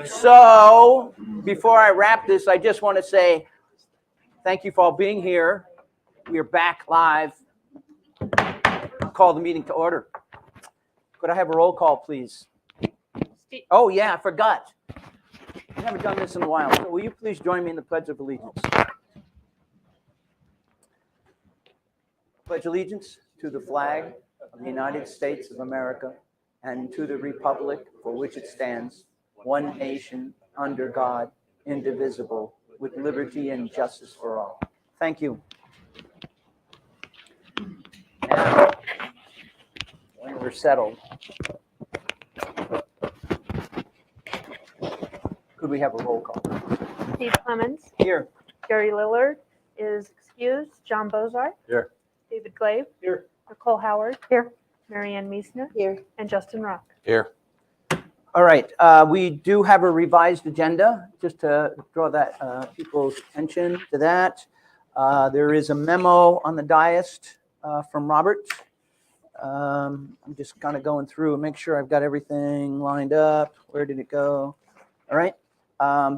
So, before I wrap this, I just want to say thank you for all being here. We are back live. I'll call the meeting to order. Could I have a roll call, please? Oh, yeah, I forgot. I haven't done this in a while. So will you please join me in the Pledge of Allegiance? Pledge allegiance to the flag of the United States of America and to the republic for which it stands, one nation, under God, indivisible, with liberty and justice for all. Thank you. Now, when we're settled, could we have a roll call? Steve Clements. Here. Gary Lillard is excused. John Bozart. Here. David Glave. Here. Nicole Howard. Here. Marianne Meisner. Here. And Justin Rock. Here. All right. We do have a revised agenda, just to draw that people's attention to that. There is a memo on the dais from Robert. I'm just kind of going through and make sure I've got everything lined up. Where did it go? All right.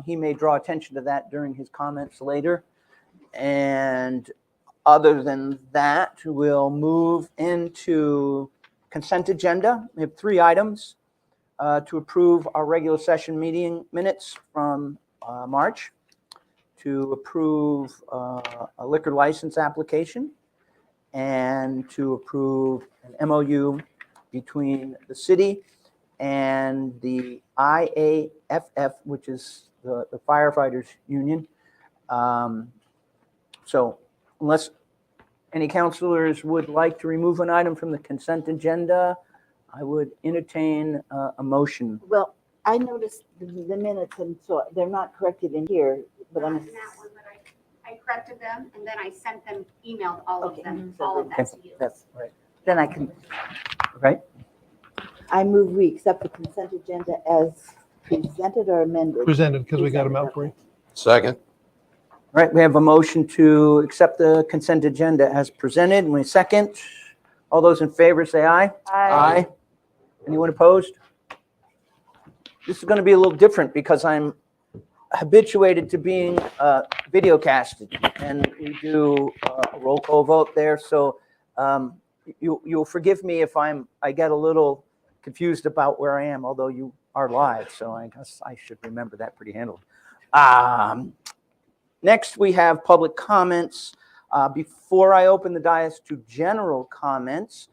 He may draw attention to that during his comments later. And other than that, we'll move into consent agenda. We have 3 items to approve our regular session meeting minutes from March, to approve a liquor license application, and to approve an MOU between the city and the IAFF, which is the firefighters union. So unless any counselors would like to remove an item from the consent agenda, I would entertain a motion. Well, I noticed the minutes, and so they're not corrected in here, but I'm. That one, but I corrected them, and then I sent them, emailed all of Okay. them, all of that to you. That's right. Then I can. Right? I move we accept the consent agenda as presented or amended. Presented, because we got them out for you. Second. All right, we have a motion to accept the consent agenda as presented. And we second. All those in favor say aye. Aye. Anyone opposed? This is going to be a little different because I'm habituated to being video casted, and we do a roll call vote there. So you'll forgive me if I get a little confused about where I am, although you are live. So I guess I should remember that pretty handily. Next, we have public comments. Before I open the dais to general comments,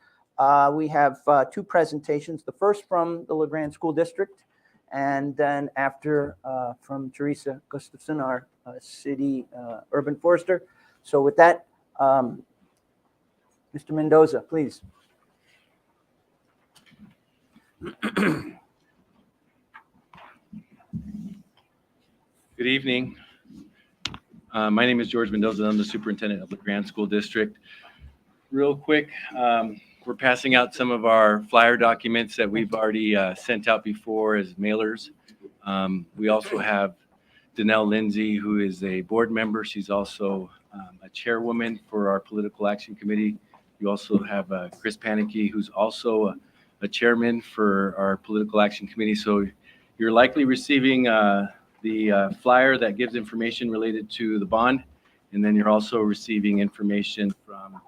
we have 2 presentations. The first from the Grande School District, and then after from Teresa Gustafson, our city urban forester. So with that, Mr. Mendoza, please. Good evening. My name is George Mendoza. I'm the superintendent of the Grande School District. Real quick, we're passing out some of our flyer documents that we've already sent out before as mailers. We also have Danelle Lindsay, who is a board member. She's also a chairwoman for our political action committee. You also have Chris Panicky, who's also a chairman for our political action committee. So you're likely receiving the flyer that gives information related to the bond, and then you're also receiving information from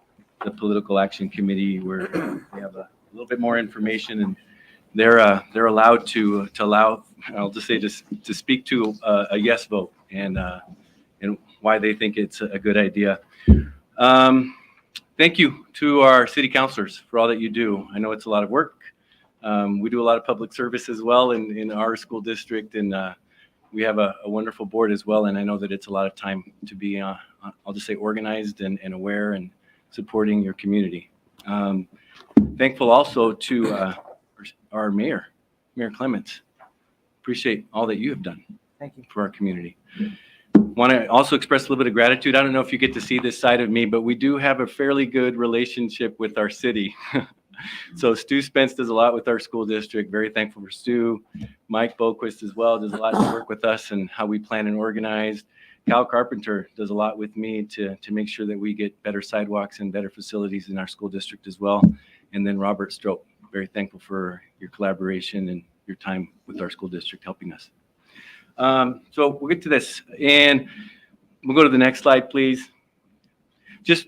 the political action committee, where they have a little bit more information, and they're allowed to allow, I'll just say, to speak to a yes vote and why they think it's a good idea. Thank you to our city councilors for all that you do. I know it's a lot of work. We do a lot of public service as well in our school district, and we have a wonderful board as well, and I know that it's a lot of time to be, I'll just say, organized and aware and supporting your community. Thankful also to our Mayor Clements. Appreciate all that you have done. Thank you. For our community. Want to also express a little bit of gratitude. I don't know if you get to see this side of me, but we do have a fairly good relationship with our city. So Stu Spence does a lot with our school district. Very thankful for Stu. Mike Boquist as well does a lot to work with us and how we plan and organize. Cal Carpenter does a lot with me to make sure that we get better sidewalks and better facilities in our school district as well. And then Robert Strope, very thankful for your collaboration and your time with our school district helping us. So we'll get to this, and we'll go to the next slide, please. Just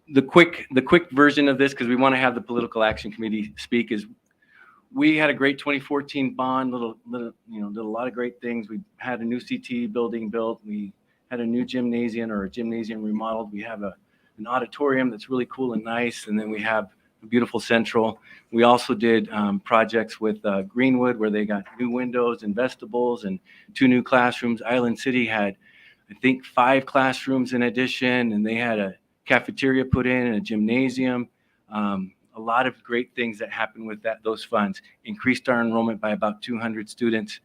the quick version of this, because we want to have the political action committee speak, is we had a great 2014 bond, did a lot of great things. We had a new CT building built. We had a new gymnasium remodeled. We have an auditorium that's really cool and nice. And then we have a beautiful central. We also did projects with Greenwood, where they got new windows and vestibules and 2 new classrooms. Island City had, I think, 5 classrooms in addition, and they had a cafeteria put in and a gymnasium. A lot of great things that happened with those funds. Increased our enrollment by about 200 students.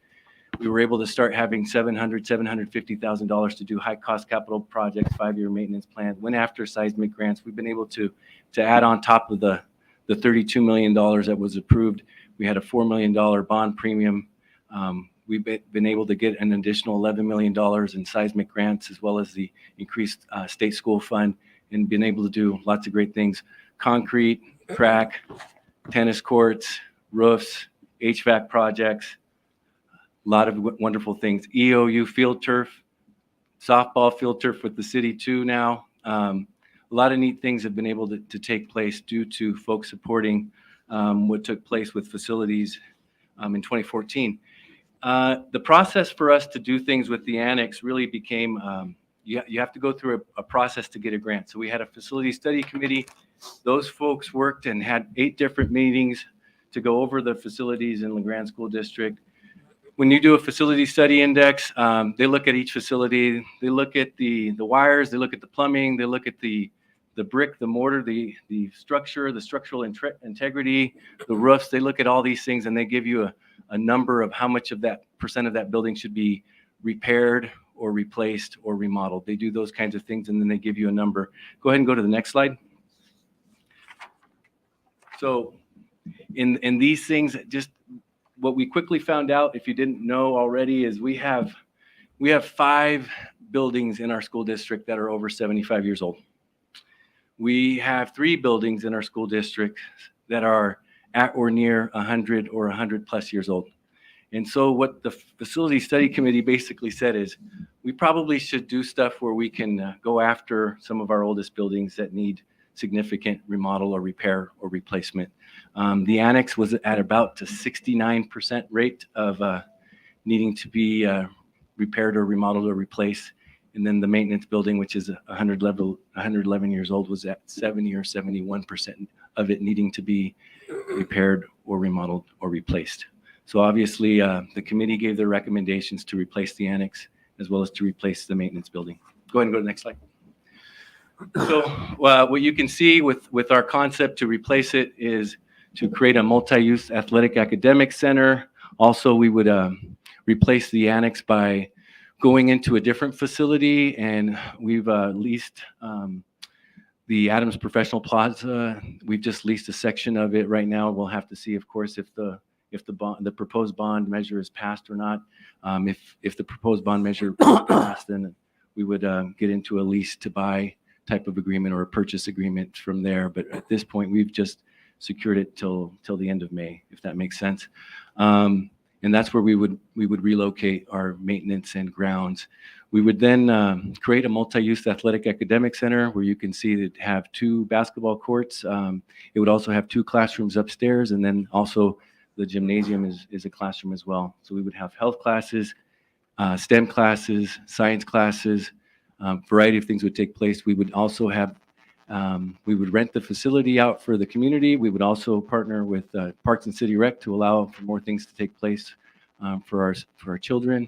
We were able to start having $750,000 to do high-cost capital projects, 5-year maintenance plan. Went after seismic grants. We've been able to add on top of the $32 million that was approved. We had a $4 million bond premium. We've been able to get an additional $11 million in seismic grants, as well as the increased state school fund, and been able to do lots of great things. Concrete, crack, tennis courts, roofs, HVAC projects, a lot of wonderful things. EOU field turf, softball field turf with the city too now. A lot of neat things have been able to take place due to folks supporting what took place with facilities in 2014. The process for us to do things with the annex really became, you have to go through a process to get a grant. So we had a facility study committee. Those folks worked and had 8 different meetings to go over the facilities in the Grande School District. When you do a facility study index, they look at each facility. They look at the wires, they look at the plumbing, they look at the brick, the mortar, the structure, the structural integrity, the roofs. They look at all these things, and they give you a number of how much of that % of that building should be repaired or replaced or remodeled. They do those kinds of things, and then they give you a number. Go ahead and go to the next slide. So in these things, just what we quickly found out, if you didn't know already, is we have 5 buildings in our school district that are over 75 years old. We have 3 buildings in our school district that are at or near 100 or 100 plus years old. And so what the facility study committee basically said is, we probably should do stuff where we can go after some of our oldest buildings that need significant remodel or repair or replacement. The annex was at about a 69% rate of needing to be repaired or remodeled or replaced. And then the maintenance building, which is 111 years old, was at 70 or 71% of it needing to be repaired or remodeled or replaced. So obviously the committee gave their recommendations to replace the annex as well as to replace the maintenance building. Go ahead and go to the next slide. So what you can see with our concept to replace it is to create a multi-use athletic academic center. Also, we would replace the annex by going into a different facility, and we've leased the Adams Professional Plaza. We've just leased a section of it right now. We'll have to see, of course, if the proposed bond measure is passed or not. If the proposed bond measure is passed, then we would get into a lease to buy type of agreement or a purchase agreement from there. But at this point, we've just secured it till the end of May, if that makes sense. And that's where we would relocate our maintenance and grounds. We would then create a multi-use athletic academic center where you can see that have 2 basketball courts. It would also have 2 classrooms upstairs, and then also the gymnasium is a classroom as well. So we would have health classes, STEM classes, science classes, variety of things would take place. We would also have, we would rent the facility out for the community. We would also partner with Parks and City Rec to allow for more things to take place for our children.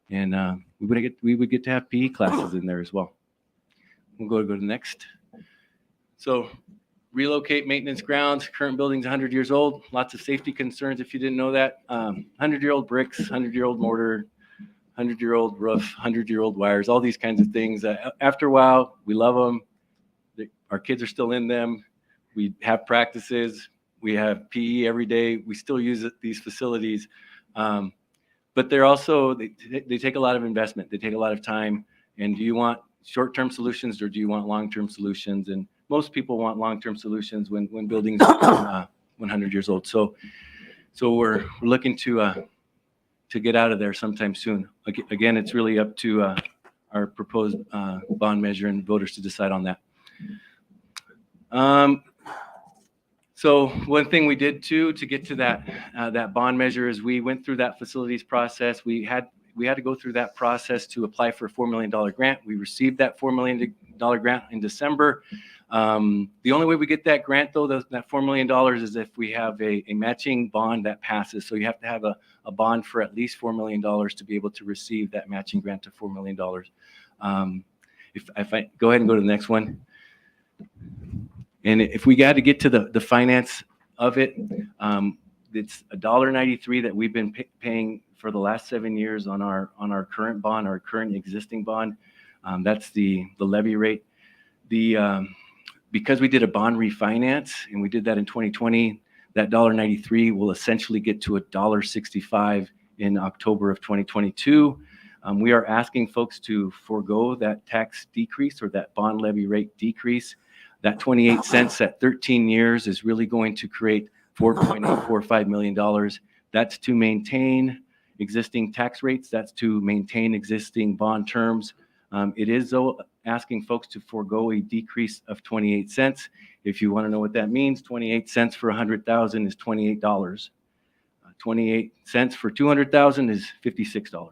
And we would get to have PE classes in there as well. We'll go to the next. So relocate maintenance grounds. Current building's 100 years old. Lots of safety concerns if you didn't know that. 100-year-old bricks, 100-year-old mortar, 100-year-old roof, 100-year-old wires, all these kinds of things. After a while, we love them. Our kids are still in them. We have practices. We have PE every day. We still use these facilities. But they're also, they take a lot of investment. They take a lot of time. And do you want short-term solutions or do you want long-term solutions? And most people want long-term solutions when buildings are 100 years old. So So we're looking to get out of there sometime soon. Again, it's really up to our proposed bond measure and voters to decide on that. So one thing we did too to get to that bond measure is we went through that facilities process. We had to go through that process to apply for a $4 million grant. We received that $4 million grant in December. The only way we get that grant, though, that $4 million is if we have a matching bond that passes. So you have to have a bond for at least $4 million to be able to receive that matching grant of $4 million. If I go ahead and go to the next one. And if we got to get to the finance of it, it's $1.93 that we've been paying for the last 7 years on our current bond, our current existing bond. That's the levy rate. Because we did a bond refinance and we did that in 2020, that $1.93 will essentially get to $1.65 in October of 2022. We are asking folks to forego that tax decrease or that bond levy rate decrease. That 28 cents at 13 years is really going to create $4.845 million. That's to maintain existing tax rates. That's to maintain existing bond terms. It is, though, asking folks to forego a decrease of 28 cents. If you want to know what that means, 28 cents for 100,000 is $28. 28 cents for 200,000 is $56.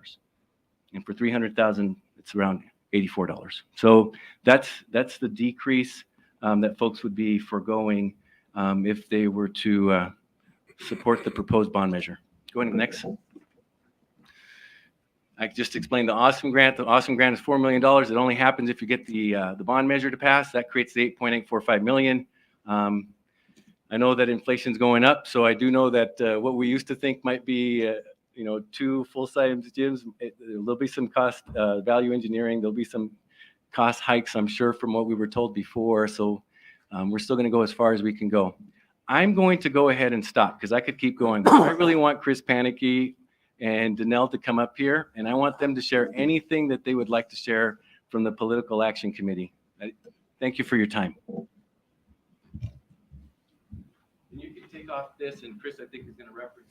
And for 300,000, it's around $84. So that's the decrease that folks would be foregoing if they were to support the proposed bond measure. Going to the next. I just explained the Awesome Grant. The Awesome Grant is $4 million. It only happens if you get the bond measure to pass. That creates the $8.845 million. I know that inflation's going up, so I do know that what we used to think might be, 2 full-size gyms, there'll be some cost value engineering. There'll be some cost hikes, I'm sure, from what we were told before. So we're still going to go as far as we can go. I'm going to go ahead and stop because I could keep going. But I really want Chris Panicky and Danelle to come up here, and I want them to share anything that they would like to share from the Political Action Committee. Thank you for your time. And you can take off this, and Chris, I think, is going to reference.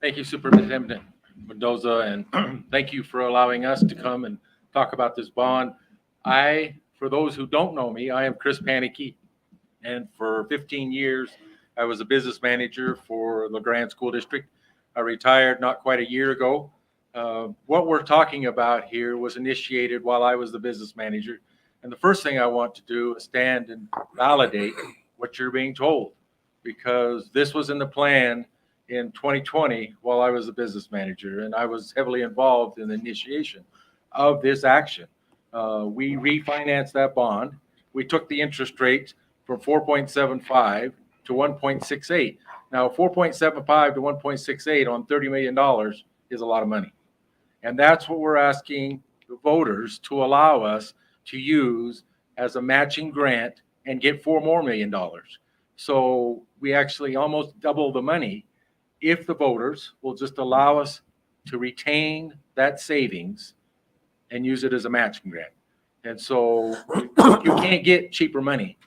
Thank you, Superintendent Mendoza, and thank you for allowing us to come and talk about this bond. For those who don't know me, I am Chris Panicky, and for 15 years, I was a business manager for the Grande School District. I retired not quite a year ago. What we're talking about here was initiated while I was the business manager. And the first thing I want to do is stand and validate what you're being told, because this was in the plan in 2020 while I was the business manager, and I was heavily involved in the initiation of this action. We refinanced that bond. We took the interest rate from 4.75 to 1.68. Now, 4.75 to 1.68 on $30 million is a lot of money. And that's what we're asking the voters to allow us to use as a matching grant and get $4 more million. So we actually almost double the money if the voters will just allow us to retain that savings and use it as a matching grant. And so you can't get cheaper money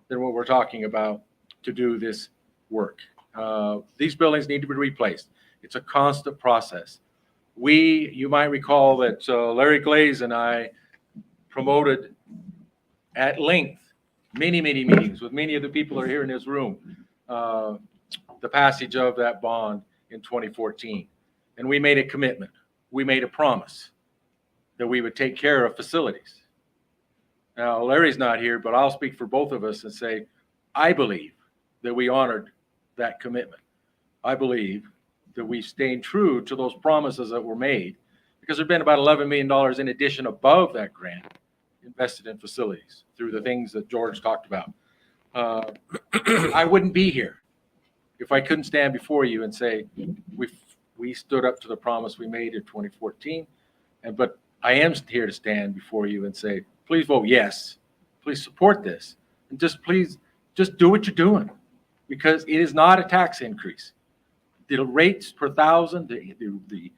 than what we're talking about to do this work. These buildings need to be replaced. It's a constant process. You might recall that Larry Glaze and I promoted at length many meetings with many of the people who are here in this room, the passage of that bond in 2014. And we made a commitment. We made a promise that we would take care of facilities. Now, Larry's not here, but I'll speak for both of us and say, I believe that we honored that commitment. I believe that we stayed true to those promises that were made, because there've been about $11 million in addition above that grant invested in facilities through the things that George talked about. I wouldn't be here if I couldn't stand before you and say, we stood up to the promise we made in 2014. But I am here to stand before you and say, please vote yes. Please support this. And please do what you're doing, because it is not a tax increase. The rates per thousand, the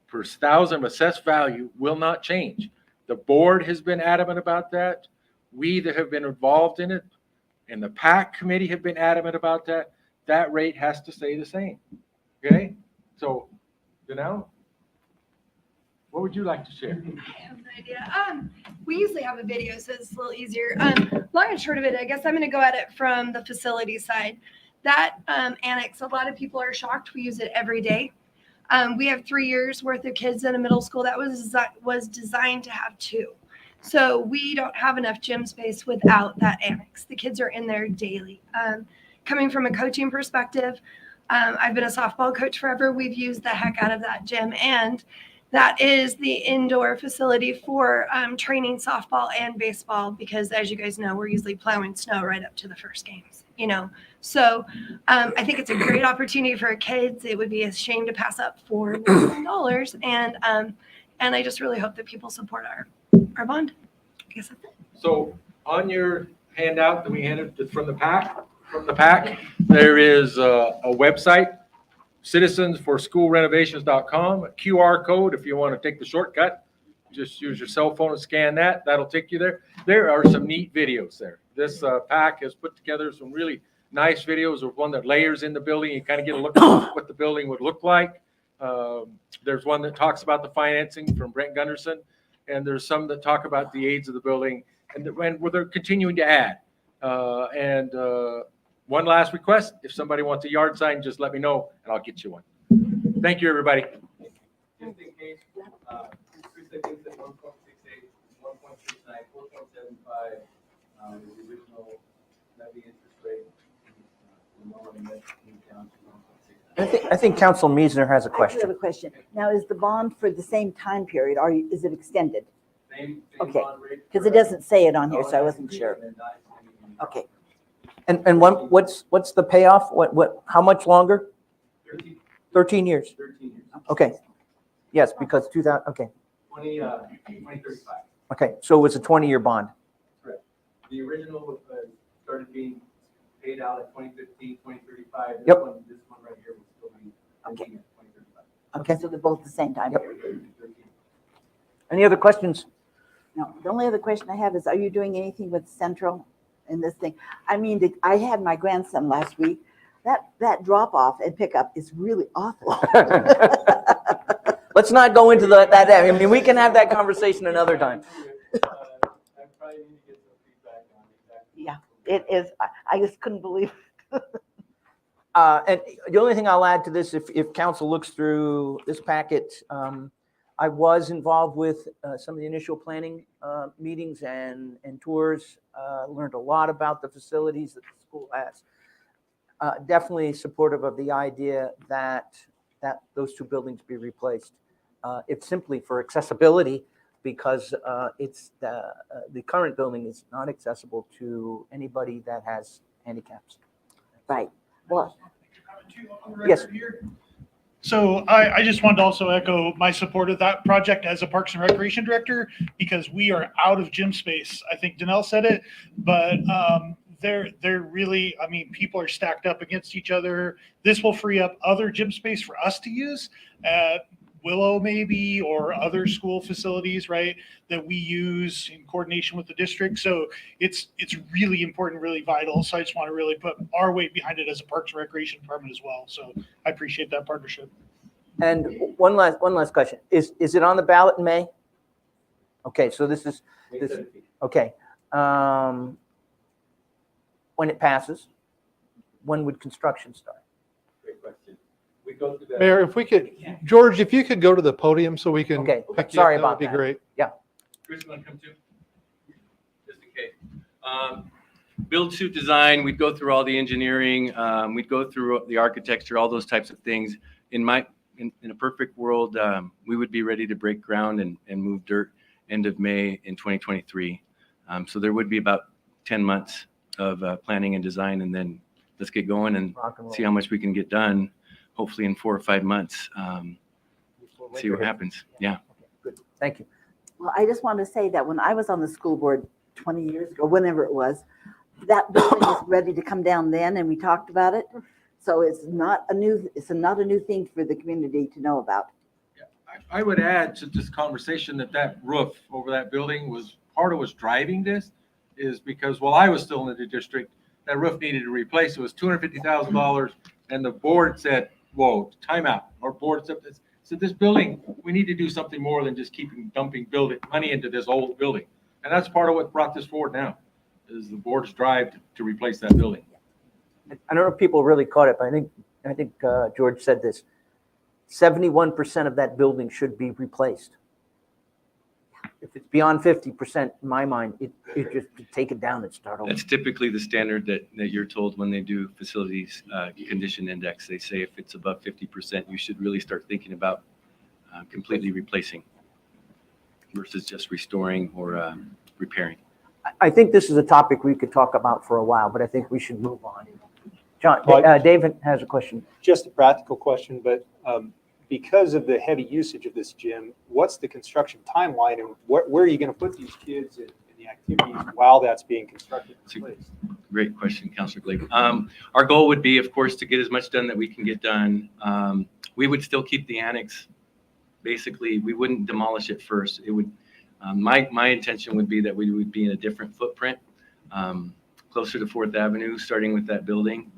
per thousand assessed value will not change. The board has been adamant about that. We that have been involved in it and the PAC committee have been adamant about that. That rate has to stay the same. Okay? So, what would you like to share? I have no idea. We usually have a video, so it's a little easier. Long and short of it, I guess I'm going to go at it from the facility side. That annex, a lot of people are shocked. We use it every day. We have 3 years worth of kids in a middle school that was designed to have 2. So we don't have enough gym space without that annex. The kids are in there daily. Coming from a coaching perspective, I've been a softball coach forever. We've used the heck out of that gym, and that is the indoor facility for training softball and baseball, because as you guys know, we're usually plowing snow right up to the first games, So I think it's a great opportunity for kids. It would be a shame to pass up $4 million. And I just really hope that people support our bond. I guess that's it. So on your handout that we handed from the PAC, there is a website, citizensforschoolrenovations.com, a QR code if you want to take the shortcut. Just use your cell phone and scan that. That'll take you there. There are some neat videos there. This PAC has put together some really nice videos of one that layers in the building. You kind of get a look at what the building would look like. There's one that talks about the financing from Brent Gunderson, and there's some that talk about the aids of the building, and where they're continuing to add. One last request, if somebody wants a yard sign, just let me know and I'll get you one. Thank you, everybody. Just in case, Krista thinks that 1.68, 1.69, 4.75 is the original levy interest rate. I think Council Meisner has a I do question. have a question. Now, is the bond for the same time period, or is it extended? Same Okay, bond rate. because it doesn't say it on here, so I wasn't sure. Okay. And what's the payoff? How much longer? 13 years. 13 years. Okay. Yes, because 2000, okay. 2035. Okay, so it was a 20-year bond. Correct. The original started being paid out at 2015, 2035. Yep. This one right here will still be ending at 2035. Okay. So they're both the same time Yep. period. Any other questions? No, the only other question I have is, are you doing anything with Central in this thing? I mean, I had my grandson last week. That drop off and pickup is really awful. Let's not go into that. I mean, we can have that conversation another time. I probably need to get some feedback on exactly. Yeah, it is. I just couldn't believe it. And the only thing I'll add to this, if council looks through this packet, I was involved with some of the initial planning meetings and tours, learned a lot about the facilities that the school has. Definitely supportive of the idea that those 2 buildings be replaced. It's simply for accessibility, because it's the current building is not accessible to anybody that has handicaps. Right. Well, Yes. So I just wanted to also echo my support of that project as a Parks and Recreation Director, because we are out of gym space. I think Danelle said it, but they're really, I mean, people are stacked up against each other. This will free up other gym space for us to use at Willow maybe, or other school facilities, right, that we use in coordination with the district. So it's really important, really vital. So I just want to really put our weight behind it as a Parks and Recreation Department as well. So I appreciate that partnership. And one last question. Is it on the ballot in May? Okay, so this is, okay. When it passes, when would construction start? Great question. We go through that. Mayor, if we could, George, if you could go to the podium so we can. Okay, pick you sorry up, about that that. would be great. Chris, you want to come too? Just in case. Build suit design, we'd go through all the engineering, we'd go through the architecture, all those types of things. In a perfect world, we would be ready to break ground and move dirt end of May in 2023. So there would be about 10 months of planning and design, and then let's get going and Rock and roll. see how much we can get done, hopefully in 4 or 5 months. See what happens. Yeah. Good, thank you. well, I just wanted to say that when I was on the school board 20 years ago, whenever it was, that building was ready to come down then, and we talked about it. So it's not a new thing for the community to know about. I would add to this conversation that roof over that building was part of what's driving this, is because while I was still in the district, that roof needed to replace. It was $250,000. And the board said, whoa, time out. Our board said, this building, we need to do something more than just keeping dumping money into this old building. And that's part of what brought this forward now, is the board's drive to replace that building. I don't know if people really caught it, but I think George said this. 71% of that building should be replaced. If it's beyond 50%, in my mind, it just take it down and start over. That's typically the standard that you're told when they do facilities condition index. They say if it's above 50%, you should really start thinking about completely replacing versus just restoring or repairing. I think this is a topic we could talk about for a while, but I think we should move on. John, David has a question. Just a practical question, but because of the heavy usage of this gym, what's the construction timeline, and where are you going to put these kids in the activities while that's being constructed in place? Great question, Councilor Blake. Our goal would be, of course, to get as much done that we can get done. We would still keep the annex. Basically, we wouldn't demolish it first. It would. My intention would be that we would be in a different footprint, closer to 4th Avenue, starting with that building,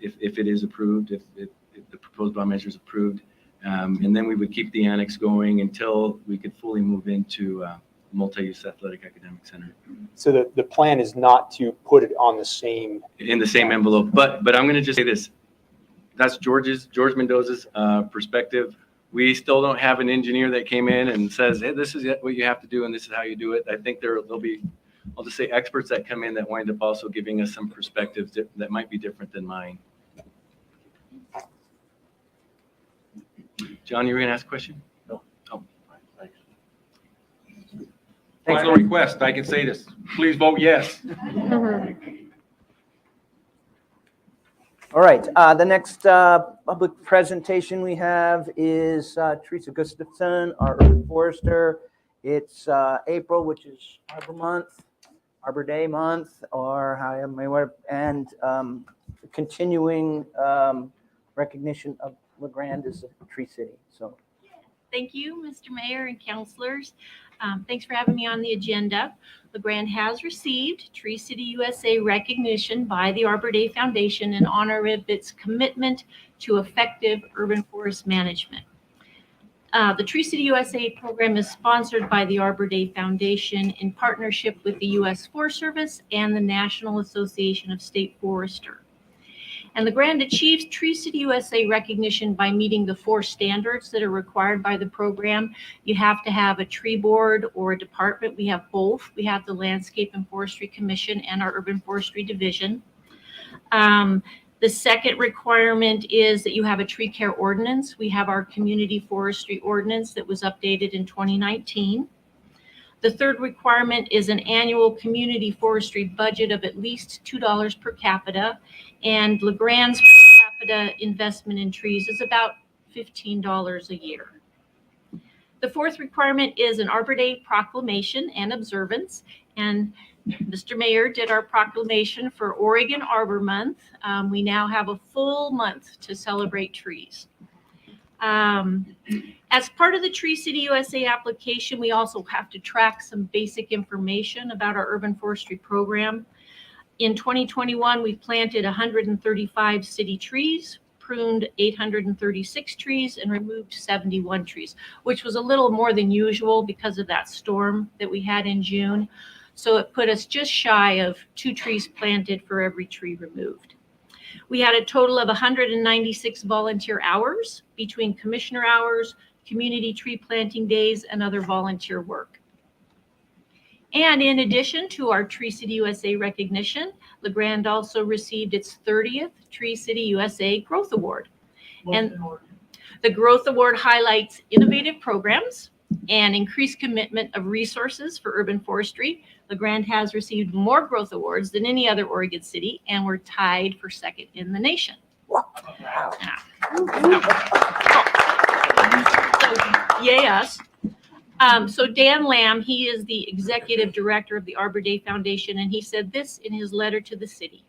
if it is approved, if the proposed bond measure is approved. And then we would keep the annex going until we could fully move into multi-use athletic academic center. So the plan is not to put it on the same envelope, but I'm going to just say this. That's George Mendoza's perspective. We still don't have an engineer that came in and says, hey, this is what you have to do and this is how you do it. I think there'll be, I'll just say, experts that come in that wind up also giving us some perspectives that might be different than mine. John, you were going to ask a question? No. Oh. Final request, I can say this. Please vote yes. All right, the next public presentation we have is Teresa Gustafson, our urban forester. It's April, which is Arbor Day month, or how you may want, and continuing recognition of Grande as a tree city. So, thank you, Mr. Mayor and councilors. Thanks for having me on the agenda. Grande has received Tree City USA recognition by the Arbor Day Foundation in honor of its commitment to effective urban forest management. The Tree City USA program is sponsored by the Arbor Day Foundation in partnership with the U.S. Forest Service and the National Association of State Foresters. And the Grande achieves Tree City USA recognition by meeting the 4 standards that are required by the program. You have to have a tree board or a department. We have both. We have the Landscape and Forestry Commission and our Urban Forestry Division. The second requirement is that you have a tree care ordinance. We have our Community Forestry Ordinance that was updated in 2019. The third requirement is an annual community forestry budget of at least $2 per capita, and LeGrande's per capita investment in trees is about $15 a year. The fourth requirement is an Arbor Day proclamation and observance, and Mr. Mayor did our proclamation for Oregon Arbor Month. We now have a full month to celebrate trees. As part of the Tree City USA application, we also have to track some basic information about our urban forestry program. In 2021, we planted 135 city trees, pruned 836 trees, and removed 71 trees, which was a little more than usual because of that storm that we had in June. So it put us just shy of 2 trees planted for every tree removed. We had a total of 196 volunteer hours between commissioner hours, community tree planting days, and other volunteer work. And in addition to our Tree City USA recognition, LeGrande also received its 30th Tree City USA Growth Award. And the Growth Award highlights innovative programs and increased commitment of resources for urban forestry. LeGrande has received more growth awards than any other Oregon city, and we're tied for 2nd in the nation. wow. So, yay us. So Dan Lamb, he is the executive director of the Arbor Day Foundation, and he said this in his letter to the city.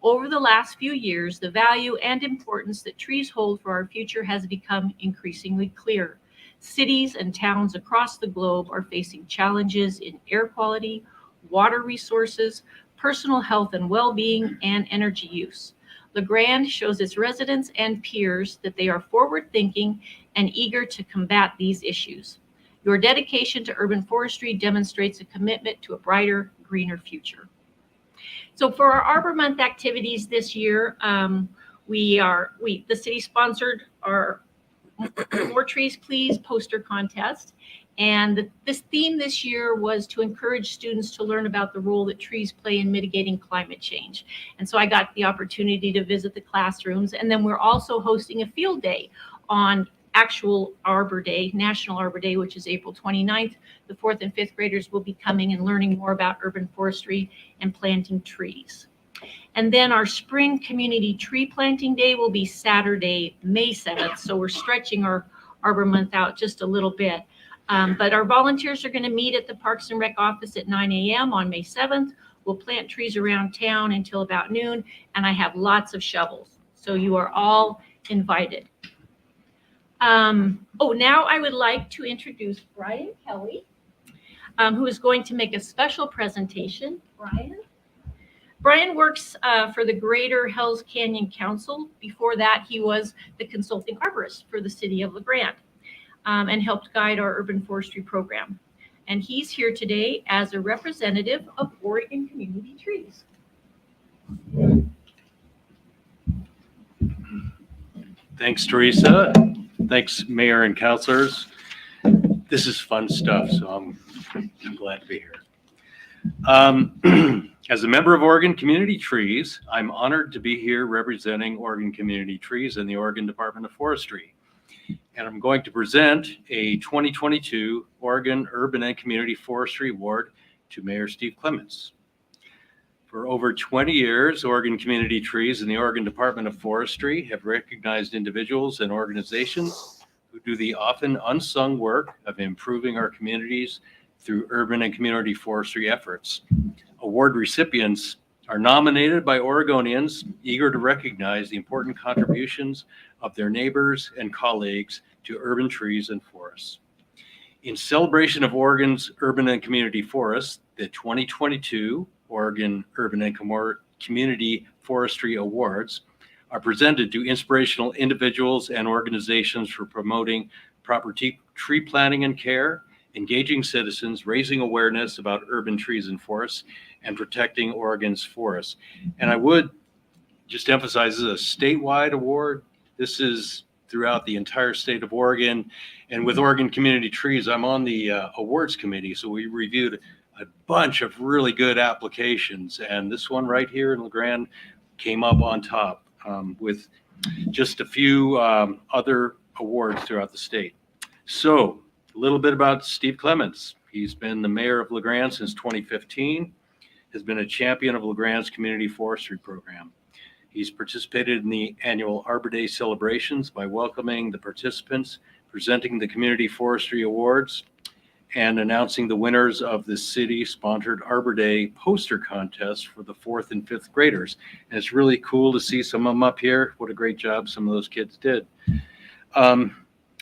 Over the last few years, the value and importance that trees hold for our future has become increasingly clear. Cities and towns across the globe are facing challenges in air quality, water resources, personal health and well-being, and energy use. LaGrande shows its residents and peers that they are forward-thinking and eager to combat these issues. Your dedication to urban forestry demonstrates a commitment to a brighter, greener future. So for our Arbor Month activities this year, the city sponsored our More Trees Please poster contest. And this theme this year was to encourage students to learn about the role that trees play in mitigating climate change. And so I got the opportunity to visit the classrooms. And then we're also hosting a field day on actual Arbor Day, National Arbor Day, which is April 29th. The 4th and 5th graders will be coming and learning more about urban forestry and planting trees. And then our spring community tree planting day will be Saturday, May 7th. So we're stretching our Arbor Month out just a little bit. But our volunteers are going to meet at the Parks and Rec office at 9 a.m. on May 7th. We'll plant trees around town until about noon, and I have lots of shovels. So you are all invited. Now I would like to introduce Brian Kelly, who is going to make a special presentation. Brian works for the Greater Hells Canyon Council. Before that, he was the consulting arborist for the city of LaGrande and helped guide our urban forestry program. And he's here today as a representative of Oregon Community Trees. Thanks, Teresa. Thanks, Mayor and councilors. This is fun stuff, so I'm glad to be here. As a member of Oregon Community Trees, I'm honored to be here representing Oregon Community Trees and the Oregon Department of Forestry. And I'm going to present a 2022 Oregon Urban and Community Forestry Award to Mayor Steve Clements. For over 20 years, Oregon Community Trees and the Oregon Department of Forestry have recognized individuals and organizations who do the often unsung work of improving our communities through urban and community forestry efforts. Award recipients are nominated by Oregonians eager to recognize the important contributions of their neighbors and colleagues to urban trees and forests. In celebration of Oregon's urban and community forests, the 2022 Oregon Urban and Community Forestry Awards are presented to inspirational individuals and organizations for promoting proper tree planting and care, engaging citizens, raising awareness about urban trees and forests, and protecting Oregon's forests. And I would just emphasize this is a statewide award. This is throughout the entire state of Oregon. And with Oregon Community Trees, I'm on the awards committee. So we reviewed a bunch of really good applications. And this one right here in LaGrande came up on top with just a few other awards throughout the state. So a little bit about Steve Clements. He's been the mayor of LaGrande since 2015, has been a champion of LaGrande's community forestry program. He's participated in the annual Arbor Day celebrations by welcoming the participants, presenting the Community Forestry Awards, and announcing the winners of the city-sponsored Arbor Day poster contest for the 4th and 5th graders. And it's really cool to see some of them up here. What a great job some of those kids did.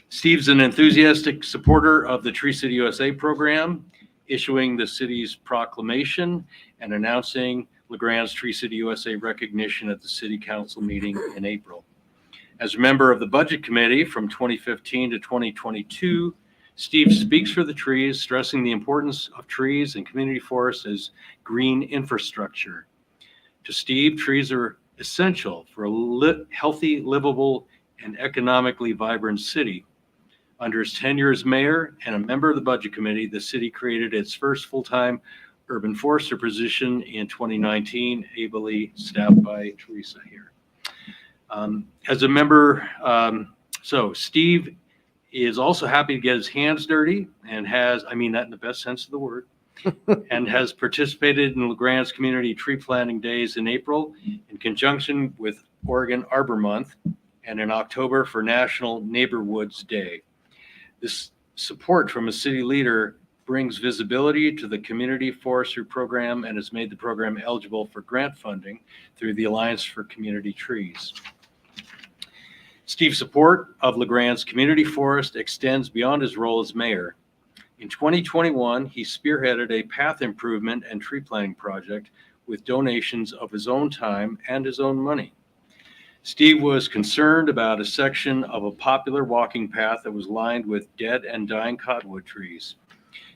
Steve's an enthusiastic supporter of the Tree City USA program, issuing the city's proclamation and announcing LaGrande's Tree City USA recognition at the city council meeting in April. As a member of the budget committee from 2015 to 2022, Steve speaks for the trees, stressing the importance of trees and community forests as green infrastructure. To Steve, trees are essential for a healthy, livable, and economically vibrant city. Under his tenure as mayor and a member of the budget committee, the city created its first full-time urban forester position in 2019, ably staffed by Teresa here. As a member, so Steve is also happy to get his hands dirty and has, I mean that in the best sense of the word, and has participated in LaGrande's community tree planting days in April in conjunction with Oregon Arbor Month and in October for National Neighborhoods Day. This support from a city leader brings visibility to the community forestry program and has made the program eligible for grant funding through the Alliance for Community Trees. Steve's support of LaGrande's community forest extends beyond his role as mayor. In 2021, he spearheaded a path improvement and tree planting project with donations of his own time and his own money. Steve was concerned about a section of a popular walking path that was lined with dead and dying cottonwood trees.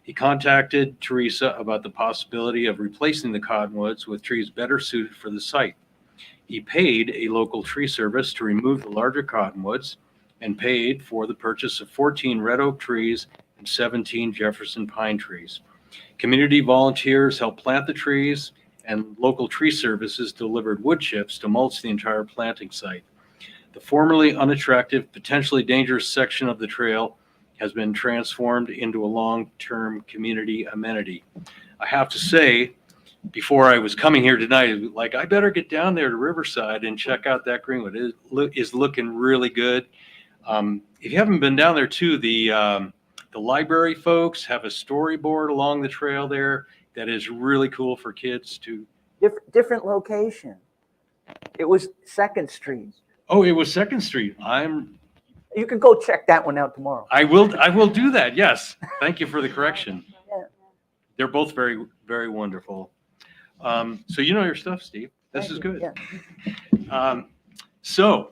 He contacted Teresa about the possibility of replacing the cottonwoods with trees better suited for the site. He paid a local tree service to remove the larger cottonwoods and paid for the purchase of 14 red oak trees and 17 Jefferson pine trees. Community volunteers helped plant the trees, and local tree services delivered wood chips to mulch the entire planting site. The formerly unattractive, potentially dangerous section of the trail has been transformed into a long-term community amenity. I have to say, before I was coming here tonight, like, I better get down there to Riverside and check out that greenwood. It is looking really good. If you haven't been down there too, the library folks have a storyboard along the trail there that is really cool for kids to. Different location. It was 2nd Street. Oh, it was 2nd Street. You can go check that one out tomorrow. I will do that. Yes. Thank you for the correction. Yeah. They're both very, very wonderful. So you know your stuff, Steve. This is good. Yeah. So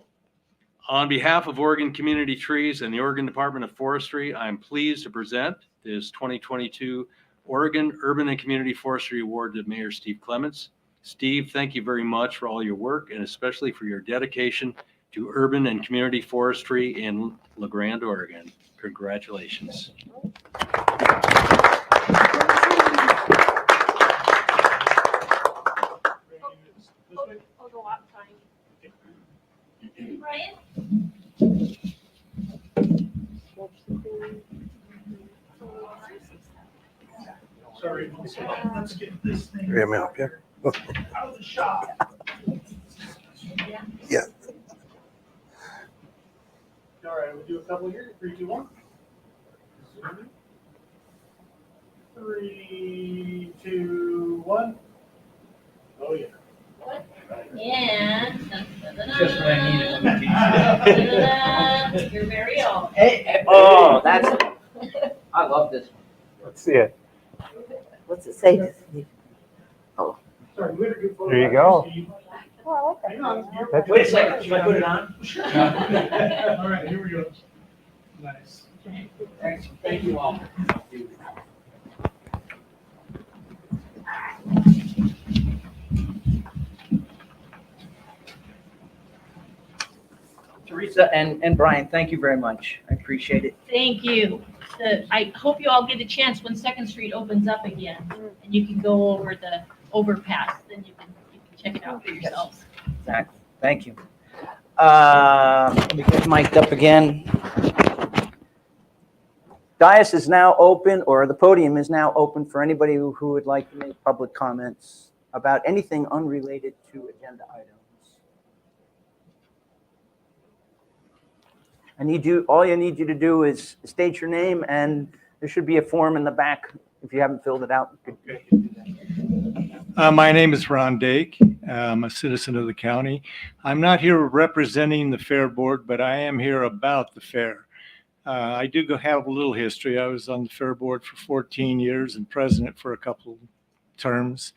on behalf of Oregon Community Trees and the Oregon Department of Forestry, I'm pleased to present this 2022 Oregon Urban and Community Forestry Award to Mayor Steve Clements. Steve, thank you very much for all your work and especially for your dedication to urban and community forestry in Grande, Oregon. Congratulations. I'll go out time. Brian? Sorry, let's get this thing Yeah, me up here. out of the shop. Yeah. All right, we'll do a couple here. 3, 2, 1. 3, 2, 1. Oh, yeah. And. Just what I needed. You're very own. Hey, oh, I love this one. Let's see it. What's it say? Sorry, we had a good photo. There you go. Oh, okay. Hang on. Wait a second, should I put it on? All right, here we go. Nice. Thanks. Thank you all. Teresa and Brian, thank you very much. I appreciate it. Thank you. I hope you all get a chance when 2nd Street opens up again and you can go over the overpass. Then you can check it out for yourselves. Exactly. Thank you. Let me get mic'd up again. Dais is now open, or the podium is now open for anybody who would like to make public comments about anything unrelated to agenda items. All I need you to do is state your name, and there should be a form in the back. If you haven't filled it out, you could do that. My name is Ron Dake. I'm a citizen of the county. I'm not here representing the Fair Board, but I am here about the fair. I do have a little history. I was on the Fair Board for 14 years and president for a couple terms.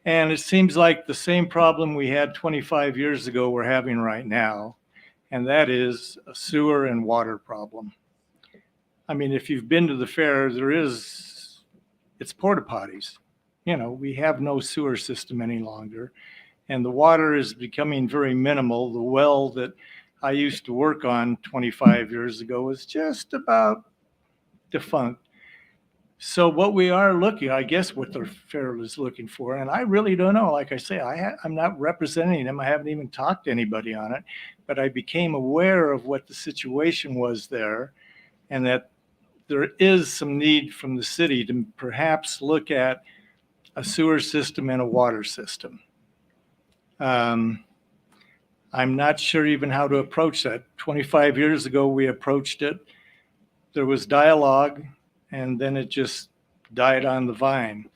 And it seems like the same problem we had 25 years ago we're having right now, and that is a sewer and water problem. I mean, if you've been to the fair, it's porta potties. You know, we have no sewer system any longer, and the water is becoming very minimal. The well that I used to work on 25 years ago was just about defunct. So what we are looking, I guess what the fair is looking for, and I really don't know. Like I say, I'm not representing them. I haven't even talked to anybody on it, but I became aware of what the situation was there, and that there is some need from the city to perhaps look at a sewer system and a water system. I'm not sure even how to approach that. 25 years ago, we approached it. There was dialogue, and then it just died on the vine.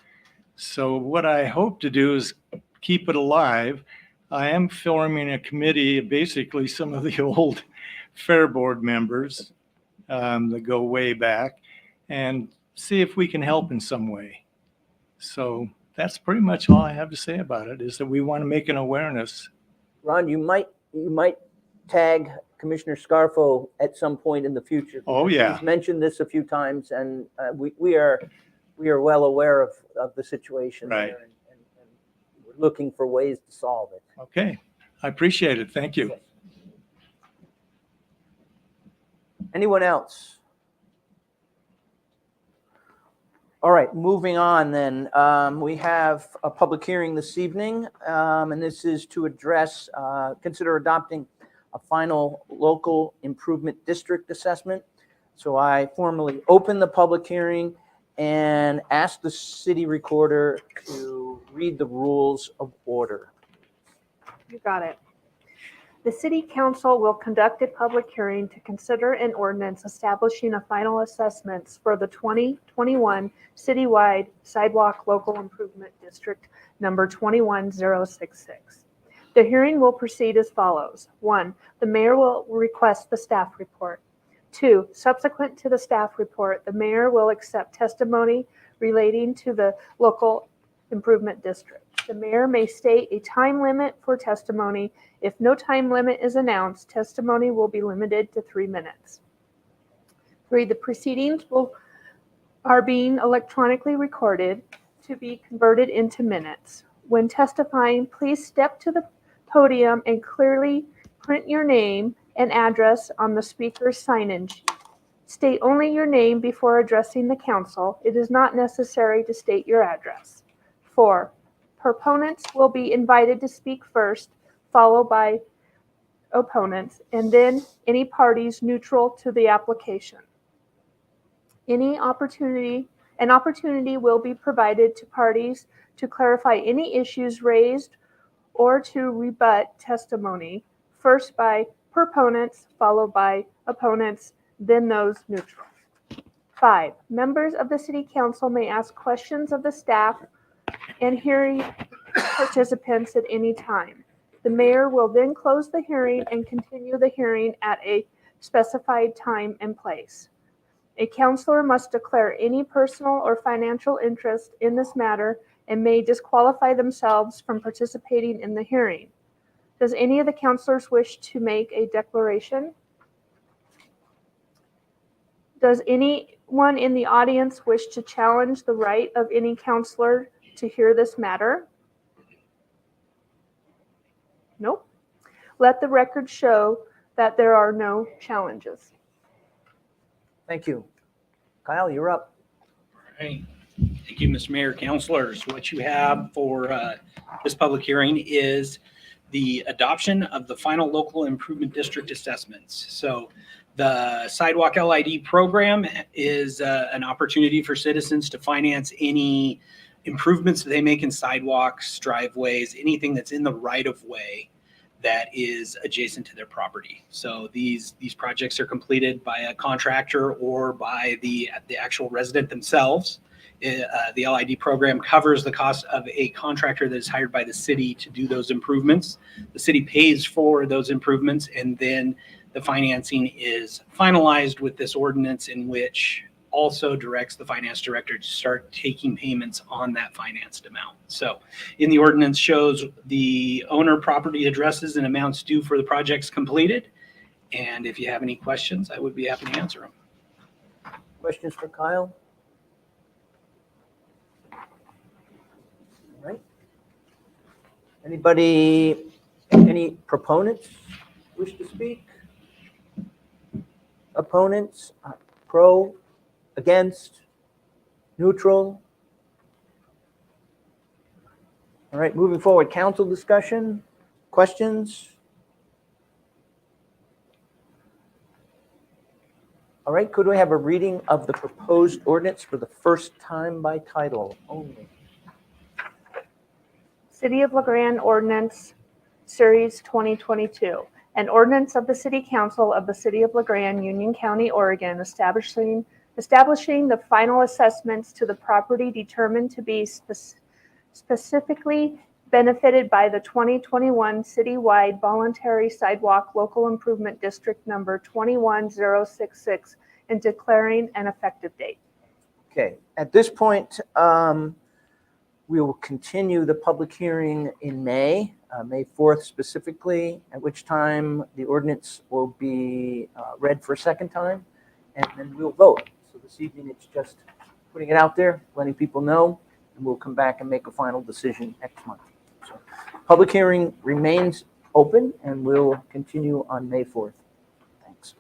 So what I hope to do is keep it alive. I am forming a committee, basically some of the old Fair Board members that go way back, and see if we can help in some way. So that's pretty much all I have to say about it, is that we want to make an awareness. Ron, you might tag Commissioner Scarfo at some point in the future. Oh, yeah. He's mentioned this a few times, and we are well aware of the situation Right. there, and we're looking for ways to solve it. Okay, I appreciate it. Thank you. Anyone else? All right, moving on then. We have a public hearing this evening, and this is to address, consider adopting a final local improvement district assessment. So I formally open the public hearing and ask the city recorder to read the rules of order. You got it. The City Council will conduct a public hearing to consider an ordinance establishing a final assessments for the 2021 citywide sidewalk local improvement district number 21066. The hearing will proceed as follows. 1, the mayor will request the staff report. 2, subsequent to the staff report, the mayor will accept testimony relating to the local improvement district. The mayor may state a time limit for testimony. If no time limit is announced, testimony will be limited to 3 minutes. 3, the proceedings are being electronically recorded to be converted into minutes. When testifying, please step to the podium and clearly print your name and address on the speaker's sign-in sheet. State only your name before addressing the council. It is not necessary to state your address. 4, proponents will be invited to speak first, followed by opponents, and then any parties neutral to the application. An opportunity will be provided to parties to clarify any issues raised or to rebut testimony, first by proponents, followed by opponents, then those neutral. 5, members of the City Council may ask questions of the staff and hearing participants at any time. The mayor will then close the hearing and continue the hearing at a specified time and place. A counselor must declare any personal or financial interest in this matter and may disqualify themselves from participating in the hearing. Does any of the counselors wish to make a declaration? Does anyone in the audience wish to challenge the right of any counselor to hear this matter? Nope. Let the record show that there are no challenges. Thank you. Kyle, you're up. Right. Thank you, Mr. Mayor, councilors. What you have for this public hearing is the adoption of the final local improvement district assessments. So the Sidewalk LID program is an opportunity for citizens to finance any improvements that they make in sidewalks, driveways, anything that's in the right of way that is adjacent to their property. So these projects are completed by a contractor or by the actual resident themselves. The LID program covers the cost of a contractor that is hired by the city to do those improvements. The city pays for those improvements, and then the financing is finalized with this ordinance, in which also directs the finance director to start taking payments on that financed amount. So in the ordinance shows the owner, property addresses, and amounts due for the projects completed. And if you have any questions, I would be happy to answer them. Questions for Kyle? All right. Any proponents wish to speak? Opponents? Pro? Against? Neutral? All right, moving forward, council discussion, questions? All right, could we have a reading of the proposed ordinance for the first time by title only? City of LaGrande Ordinance Series 2022. An ordinance of the City Council of the City of LaGrande, Union County, Oregon, establishing the final assessments to the property determined to be specifically benefited by the 2021 citywide voluntary sidewalk local improvement district number 21066 and declaring an effective date. Okay, at this point, We will continue the public hearing in May, May 4th specifically, at which time the ordinance will be read for a second time, and then we'll vote. So this evening, it's just putting it out there, letting people know, and we'll come back and make a final decision next month. So public hearing remains open, and we'll continue on May 4th. Thanks.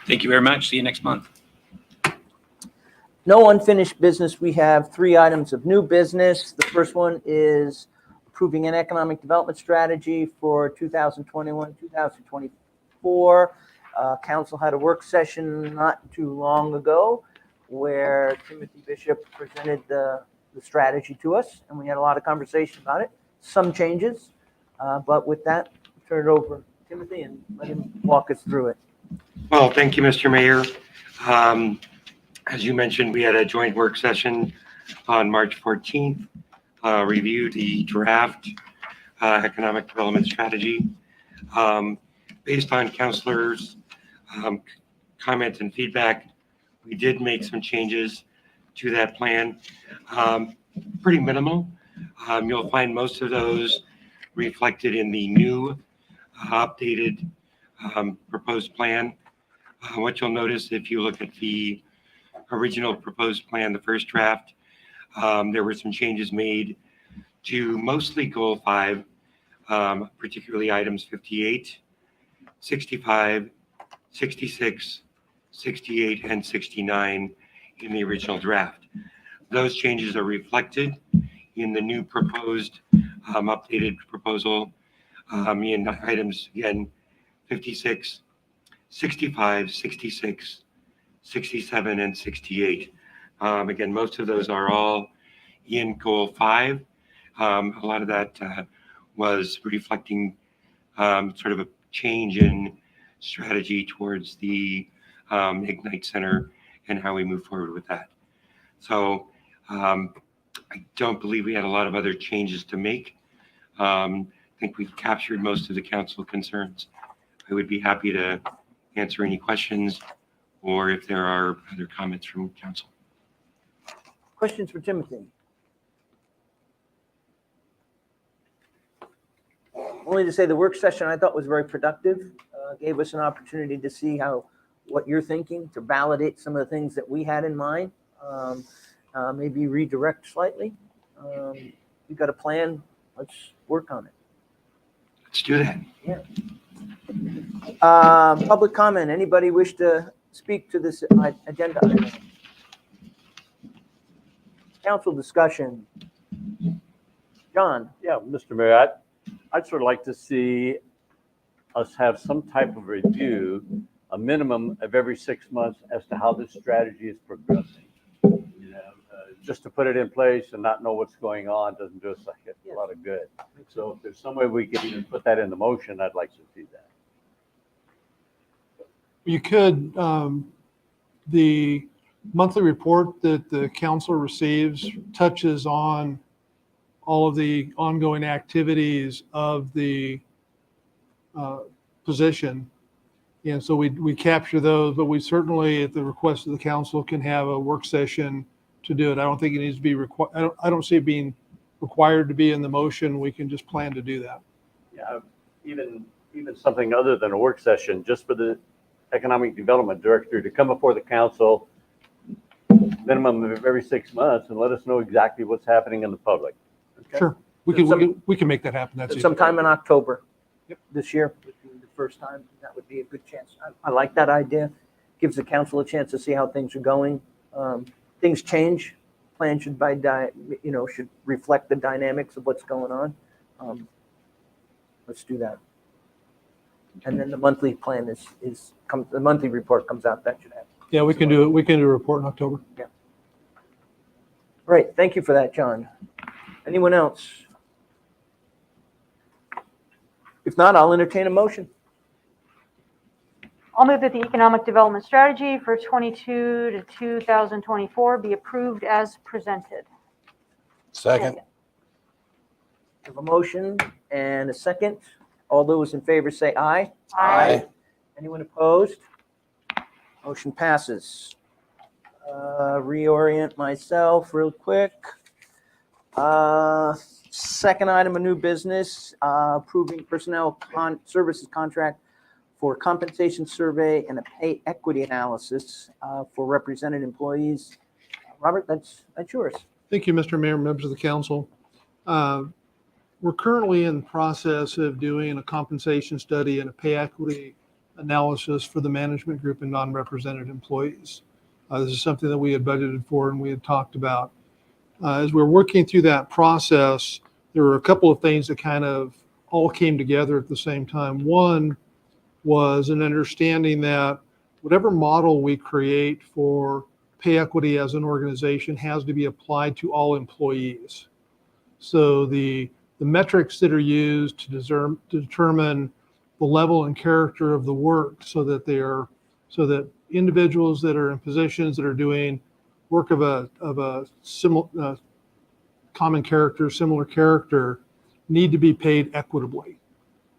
Thank you very much. See you next month. No unfinished business. We have 3 items of new business. The first one is approving an economic development strategy for 2021-2024. Council had a work session not too long ago where Timothy Bishop presented the strategy to us, and we had a lot of conversation about it. Some changes, but with that, I'll turn it over to Timothy and let him walk us through it. Well, thank you, Mr. Mayor. As you mentioned, we had a joint work session on March 14th, review the draft economic development strategy. Based on councilors' comments and feedback, we did make some changes to that plan, pretty minimal. You'll find most of those reflected in the new updated proposed plan. What you'll notice if you look at the original proposed plan, the first draft, there were some changes made to mostly goal 5, particularly items 58, 65, 66, 68, and 69 in the original draft. Those changes are reflected in the new proposed updated proposal in items, again, 56, 65, 66, 67, and 68. Again, most of those are all in goal 5. A lot of that was reflecting sort of a change in strategy towards the Ignite Center and how we move forward with that. So I don't believe we had a lot of other changes to make. I think we've captured most of the council concerns. I would be happy to answer any questions or if there are other comments from council. Questions for Timothy? Only to say the work session I thought was very productive, gave us an opportunity to see what you're thinking, to validate some of the things that we had in mind, maybe redirect slightly. We've got a plan. Let's work on it. Let's do that. Yeah. Public comment. Anybody wish to speak to this agenda item? Council discussion. John. Yeah, Mr. Mayor, I'd sort of like to see us have some type of review, a minimum of every 6 months as to how this strategy is progressing. You know, just to put it in place and not know what's going on doesn't do us like a lot of good. So if there's some way we can even put that into motion, I'd like to see that. You could, the monthly report that the council receives touches on all of the ongoing activities of the position. And so we capture those, but we certainly, at the request of the council, can have a work session to do it. I don't think it needs to be required. I don't see it being required to be in the motion. We can just plan to do that. Yeah, even something other than a work session, just for the economic development director to come before the council minimum of every 6 months and let us know exactly what's happening in the public. Okay? Sure. We can make that happen. That's sometime in October. Yep. This year would be the first time. That would be a good chance. I like that idea. Gives the council a chance to see how things are going. Things change. Plan should should reflect the dynamics of what's going on. Let's do that. And then the monthly plan the monthly report comes out. That should happen. Yeah, we can do it. We can do a report in October. Yeah. Great. Thank you for that, John. Anyone else? If not, I'll entertain a motion. I'll move that the economic development strategy for 22 to 2024 be approved as presented. Second. We have a motion and a second. All those in favor say aye. Aye. Anyone opposed? Motion passes. Reorient myself real quick. Second item of new business, approving personnel services contract for compensation survey and a pay equity analysis for represented employees. Robert, that's yours. Thank you, Mr. Mayor, members of the council. We're currently in the process of doing a compensation study and a pay equity analysis for the management group and non-represented employees. This is something that we had budgeted for and we had talked about. As we're working through that process, there were a couple of things that kind of all came together at the same time. One was an understanding that whatever model we create for pay equity as an organization has to be applied to all employees. So the metrics that are used to determine the level and character of the work so that individuals that are in positions that are doing work of a similar common character, similar character, need to be paid equitably.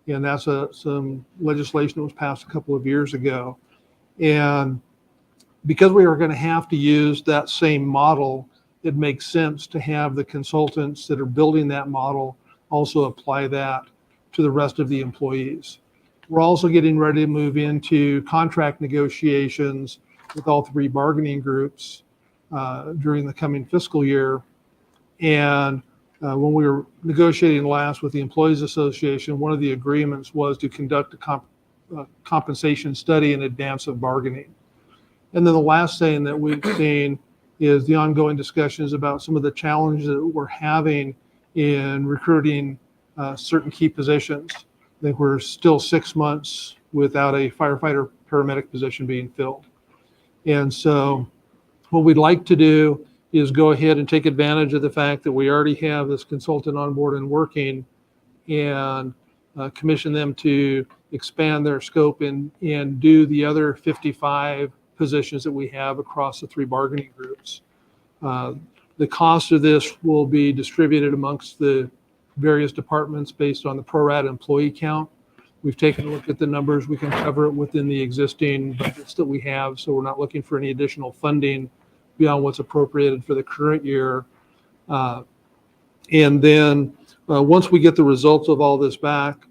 And that's some legislation that was passed a couple of years ago. And because we are going to have to use that same model, it makes sense to have the consultants that are building that model also apply that to the rest of the employees. We're also getting ready to move into contract negotiations with all three bargaining groups during the coming fiscal year. And when we were negotiating last with the Employees Association, one of the agreements was to conduct a compensation study in advance of bargaining. And then the last thing that we've seen is the ongoing discussions about some of the challenges that we're having in recruiting certain key positions. I think we're still 6 months without a firefighter paramedic position being filled. And so what we'd like to do is go ahead and take advantage of the fact that we already have this consultant on board and working, and commission them to expand their scope and do the other 55 positions that we have across the three bargaining groups. The cost of this will be distributed amongst the various departments based on the pro rata employee count. We've taken a look at the numbers. We can cover it within the existing budgets that we have, so we're not looking for any additional funding beyond what's appropriated for the current year. And then once we get the results of all this back,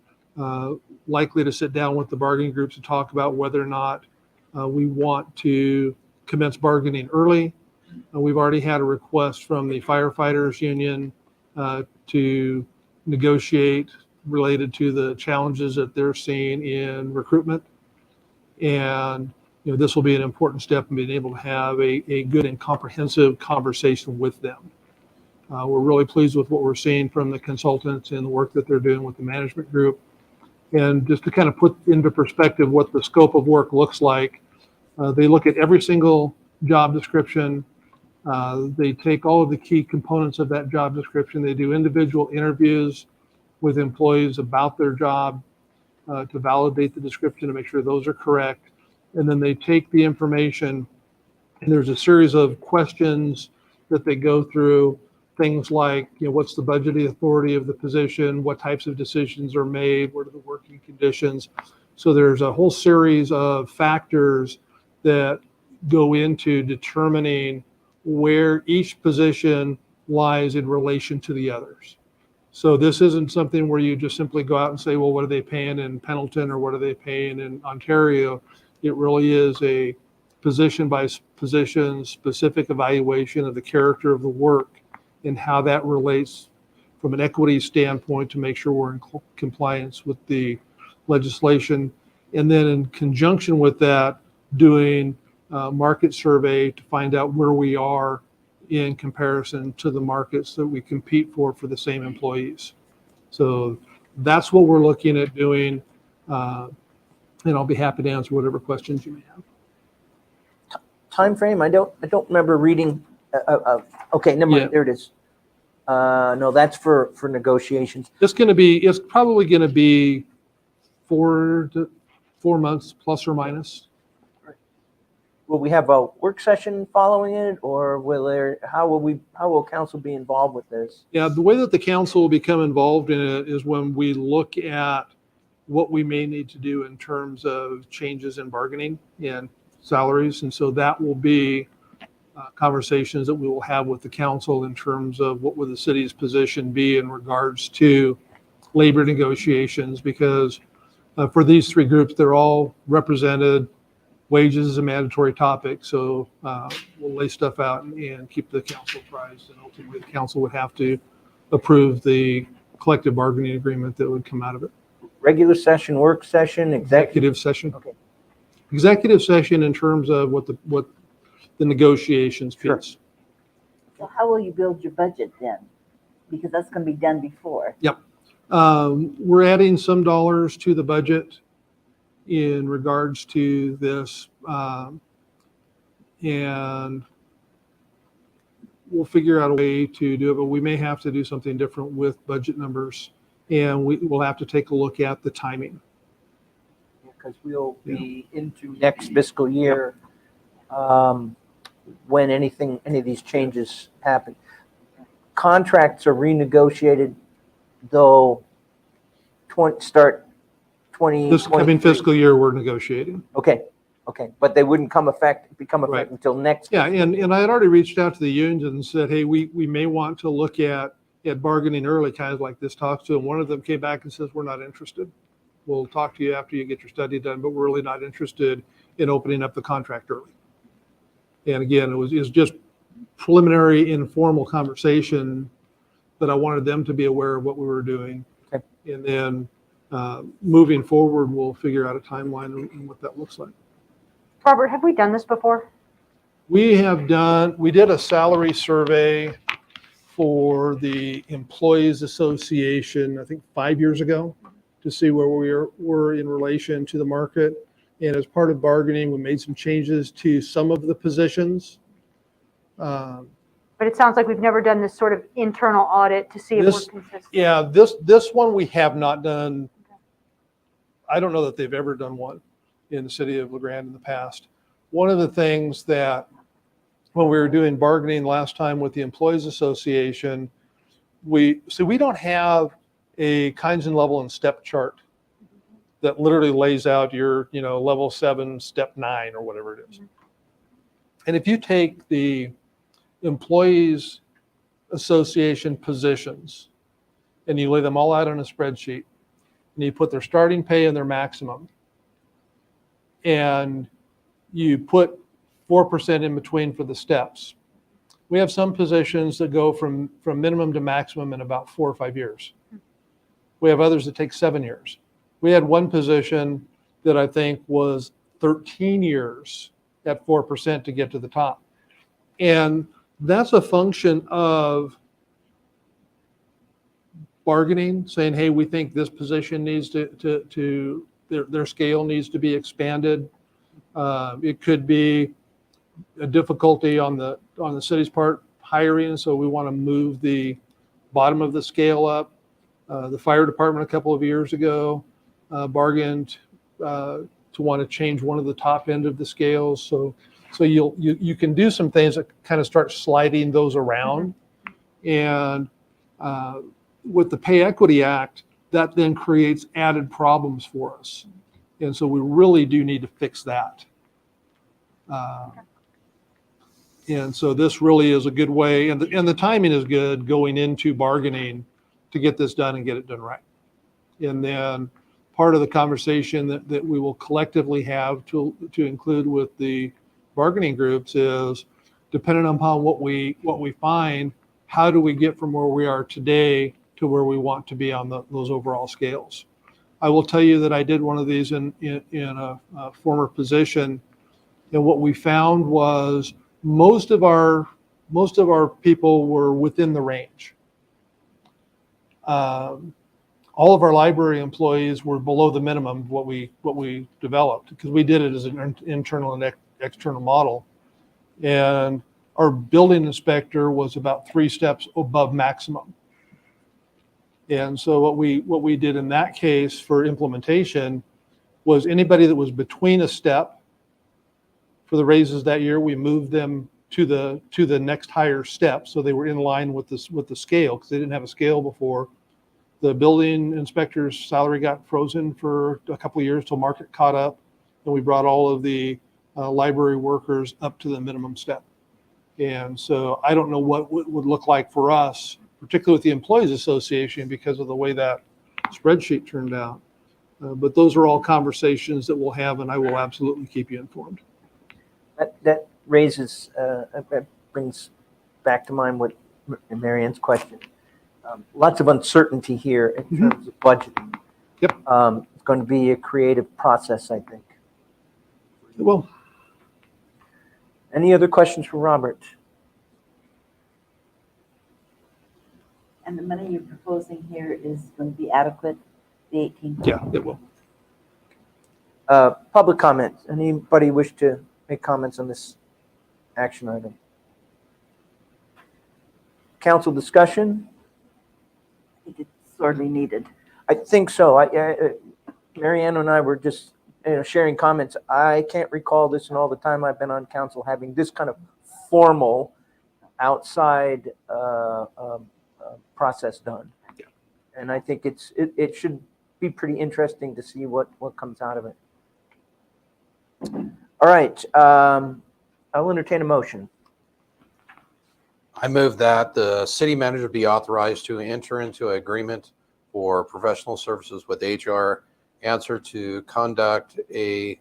likely to sit down with the bargaining groups to talk about whether or not we want to commence bargaining early. We've already had a request from the firefighters union to negotiate related to the challenges that they're seeing in recruitment. And this will be an important step in being able to have a good and comprehensive conversation with them. We're really pleased with what we're seeing from the consultants and the work that they're doing with the management group. And just to kind of put into perspective what the scope of work looks like, they look at every single job description. They take all of the key components of that job description. They do individual interviews with employees about their job to validate the description to make sure those are correct. And then they take the information, and there's a series of questions that they go through, things like, what's the budgeting authority of the position, what types of decisions are made, what are the working conditions. So there's a whole series of factors that go into determining where each position lies in relation to the others. So this isn't something where you just simply go out and say, well, what are they paying in Pendleton or what are they paying in Ontario? It really is a position by position specific evaluation of the character of the work and how that relates from an equity standpoint to make sure we're in compliance with the legislation. And then in conjunction with that, doing a market survey to find out where we are in comparison to the markets that we compete for the same employees. So that's what we're looking at doing. And I'll be happy to answer whatever questions you may have. Time frame? I don't remember reading. Okay, never mind. Yeah. There it is. No, that's for negotiations. It's probably going to be 4 months plus or minus. Will we have a work session following it, or how will council be involved with this? Yeah, the way that the council will become involved in it is when we look at what we may need to do in terms of changes in bargaining and salaries. And so that will be conversations that we will have with the council in terms of what would the city's position be in regards to labor negotiations, because for these three groups, they're all represented. Wages is a mandatory topic, so we'll lay stuff out and keep the council apprised, and ultimately the council would have to approve the collective bargaining agreement that would come out of it. Regular session, work session, Executive session. Okay. Executive session in terms of what the negotiations Sure. piece. So how will you build your budget then? Because that's going to be done before. Yep. We're adding some dollars to the budget in regards to this, and we'll figure out a way to do it, but we may have to do something different with budget numbers, and we'll have to take a look at the timing. Because we'll be into next fiscal year when any of these changes happen. Contracts are renegotiated, though, start 20. This coming fiscal year, we're negotiating. Okay, but they wouldn't become effective Right. until next. Yeah, and I had already reached out to the unions and said, hey, we may want to look at bargaining early, kind of like this talks to them. One of them came back and says, we're not interested. We'll talk to you after you get your study done, but we're really not interested in opening up the contract early. And again, it was just preliminary, informal conversation that I wanted them to be aware of what we were doing. Okay. And then moving forward, we'll figure out a timeline and what that looks like. Robert, have we done this before? We did a salary survey for the Employees Association, I think 5 years ago, to see where we were in relation to the market. And as part of bargaining, we made some changes to some of the positions. But it sounds like we've never done this sort of internal audit to see if This- we're consistent. Yeah, this one we have not done. I don't know that they've ever done one in the city of LeGrand in the past. One of the things that when we were doing bargaining last time with the Employees Association, we don't have a kinds and level and step chart that literally lays out your, level 7, step 9, or whatever it is. And if you take the Employees Association positions and you lay them all out on a spreadsheet, and you put their starting pay and their maximum, and you put 4% in between for the steps. We have some positions that go from minimum to maximum in about 4 or 5 years. We have others that take 7 years. We had one position that I think was 13 years at 4% to get to the top. And that's a function of bargaining, saying, hey, we think this position needs to their scale needs to be expanded. It could be a difficulty on the city's part hiring, so we want to move the bottom of the scale up. The fire department a couple of years ago bargained to want to change one of the top end of the scales. So you can do some things that kind of start sliding those around. And with the Pay Equity Act, that then creates added problems for us. And so we really do need to fix that. And so this really is a good way, and the timing is good going into bargaining to get this done and get it done right. And then part of the conversation that we will collectively have to include with the bargaining groups is, depending upon what we find, how do we get from where we are today to where we want to be on those overall scales. I will tell you that I did one of these in a former position, and what we found was most of our people were within the range. All of our library employees were below the minimum what we developed, because we did it as an internal and external model. And our building inspector was about 3 steps above maximum. And so what we did in that case for implementation was anybody that was between a step for the raises that year, we moved them to the next higher step, so they were in line with the scale, because they didn't have a scale before. The building inspector's salary got frozen for a couple of years till market caught up, and we brought all of the library workers up to the minimum step. And so I don't know what would look like for us, particularly with the Employees Association, because of the way that spreadsheet turned out. But those are all conversations that we'll have, and I will absolutely keep you informed. That raises, that brings back to mind what Marianne's question. Lots of uncertainty here in terms of budgeting. Yep. It's going to be a creative process, I think. Well, any other questions for Robert? And the money you're proposing here is going to be adequate, the 18? Yeah, it will. Public comments. Anybody wish to make comments on this action item? Council discussion? I think it's sorely needed. I think so. Marianne and I were just sharing comments. I can't recall this in all the time I've been on council having this kind of formal outside process done. Yeah. And I think it should be pretty interesting to see what comes out of it. All right. I'll entertain a motion. I move that the city manager be authorized to enter into an agreement for professional services with HR Answer to conduct a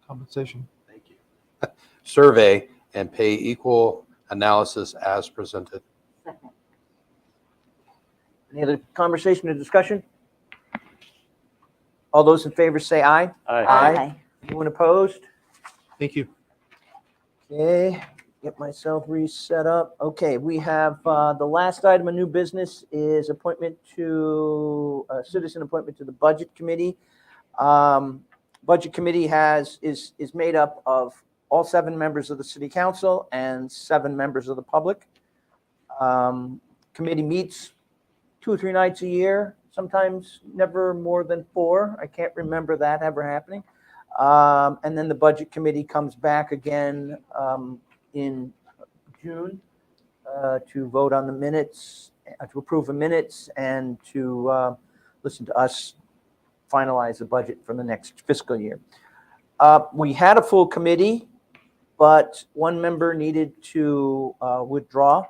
Compensation. Thank you. Survey and pay equal analysis as presented. Second. Any other conversation or discussion? All those in favor say aye. Aye. Anyone opposed? Thank you. Okay, get myself reset up. Okay, we have the last item of new business is appointment to citizen appointment to the Budget Committee. Budget Committee is made up of all 7 members of the City Council and 7 members of the public. Committee meets 2 or 3 nights a year, sometimes never more than 4. I can't remember that ever happening. And then the Budget Committee comes back again in June to vote on the minutes, to approve the minutes, and to listen to us finalize the budget for the next fiscal year. We had a full committee, but 1 member needed to withdraw,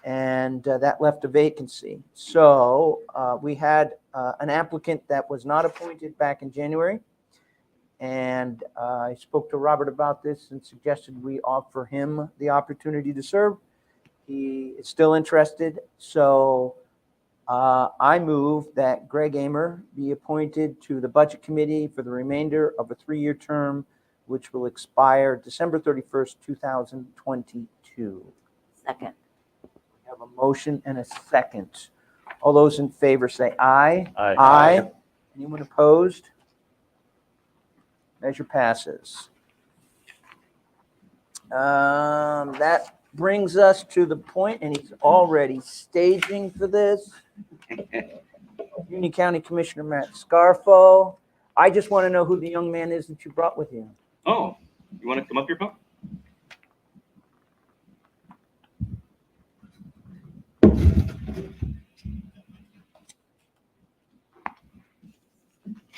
and that left a vacancy. So we had an applicant that was not appointed back in January. And I spoke to Robert about this and suggested we offer him the opportunity to serve. He is still interested. So I move that Greg Amer be appointed to the Budget Committee for the remainder of a 3-year term, which will expire December 31st, 2022. Second. We have a motion and a second. All those in favor say aye. Aye. Aye. Anyone opposed? Measure passes. That brings us to the point, and he's already staging for this. Union County Commissioner Matt Scarfo. I just want to know who the young man is that you brought with you. Oh, you want to come up here, Pop?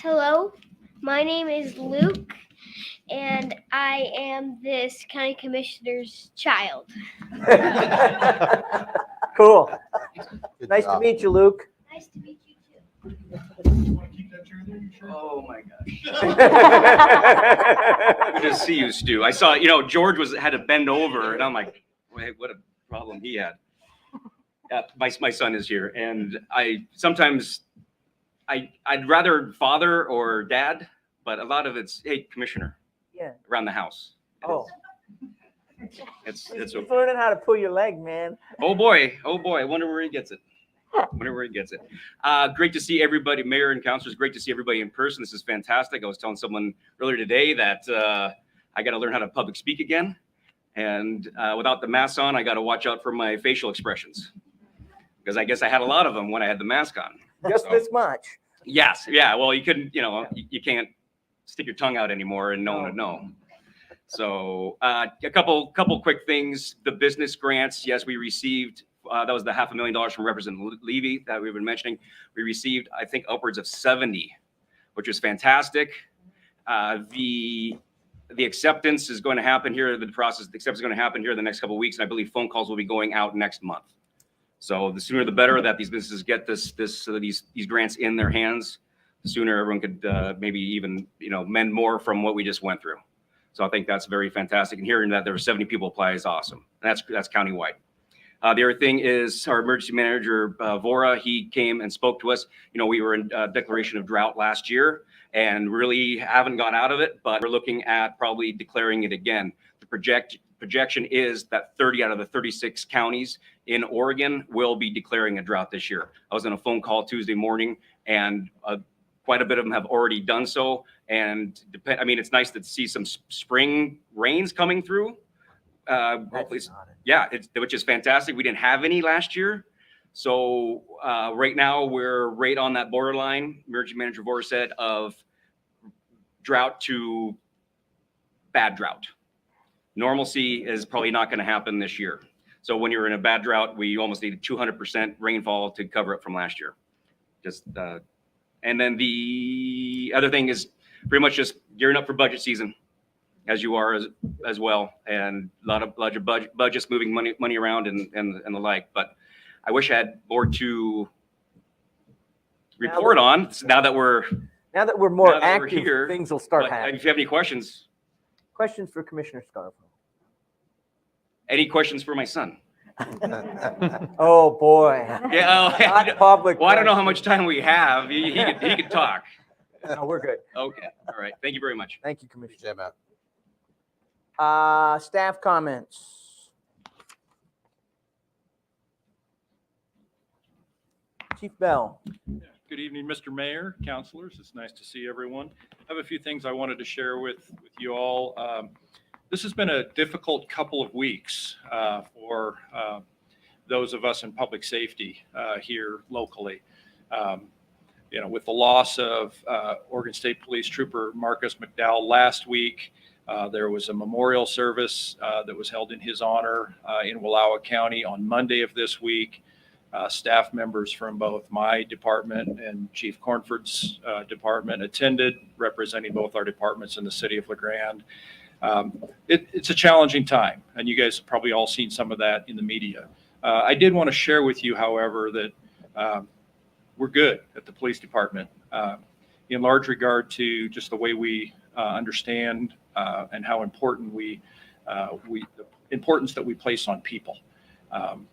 Hello, my name is Luke, and I am this county commissioner's child. Cool. Good Nice job. to meet you, Luke. Nice to meet you too. Oh my gosh. Good to see you, Stu. I saw, George had to bend over, and I'm like, wait, what a problem he had. Yeah, my son is here, and I'd rather father or dad, but a lot of it's, hey, commissioner, Yeah. around the house. Oh. It's He's learning how to pull your leg, man. Oh boy. I wonder where he gets it. Great to see everybody, mayor and councilors. Great to see everybody in person. This is fantastic. I was telling someone earlier today that I got to learn how to public speak again. And without the mask on, I got to watch out for my facial expressions, because I guess I had a lot of them when I had the mask on. Just this much. Yes. Yeah. Well, you couldn't, you can't stick your tongue out anymore and no one would know. So a couple quick things. The business grants, yes, we received, that was the $500,000 from Representative Levy that we've been mentioning. We received, I think, upwards of 70, which was fantastic. The The acceptance is going to happen here. The acceptance is going to happen here in the next couple of weeks. And I believe phone calls will be going out next month. So the sooner the better that these businesses get these grants in their hands, the sooner everyone could maybe even, mend more from what we just went through. So I think that's very fantastic. And hearing that there were 70 people apply is awesome. And that's countywide. The other thing is our emergency manager, Vora, he came and spoke to us. We were in declaration of drought last year and really haven't got out of it, but we're looking at probably declaring it again. The projection is that 30 out of the 36 counties in Oregon will be declaring a drought this year. I was on a phone call Tuesday morning, and quite a bit of them have already done so. And it's nice to see some spring rains coming through. Hopefully, which is fantastic. We didn't have any last year. So right now we're right on that borderline, emergency manager Vora said, of drought to bad drought. Normalcy is probably not going to happen this year. So when you're in a bad drought, we almost need 200% rainfall to cover it from last year. And then the other thing is pretty much just gearing up for budget season, as you are as well, and a lot of budgets moving money around and the like. But I wish I had more to report on now that we're more active here. Things will start happening. If you have any questions for Commissioner Scarborough. Any questions for my son? Oh boy. Yeah. Not public. Well, I don't know how much time we have. He could talk. No, we're good. Okay. All right. Thank you very much. Thank you, Commissioner. Yeah, Matt. Staff comments. Chief Bell. Good evening, Mr. Mayor, councilors. It's nice to see everyone. I have a few things I wanted to share with you all. This has been a difficult couple of weeks for those of us in public safety here locally. With the loss of Oregon State Police Trooper Marcus McDowell last week, there was a memorial service that was held in his honor in Wallowa County on Monday of this week. Staff members from both my department and Chief Cornford's department attended, representing both our departments in the city of La Grande. It's a challenging time, and you guys have probably all seen some of that in the media. I did want to share with you, however, that we're good at the police department in large regard to just the way we understand and how important the importance that we place on people.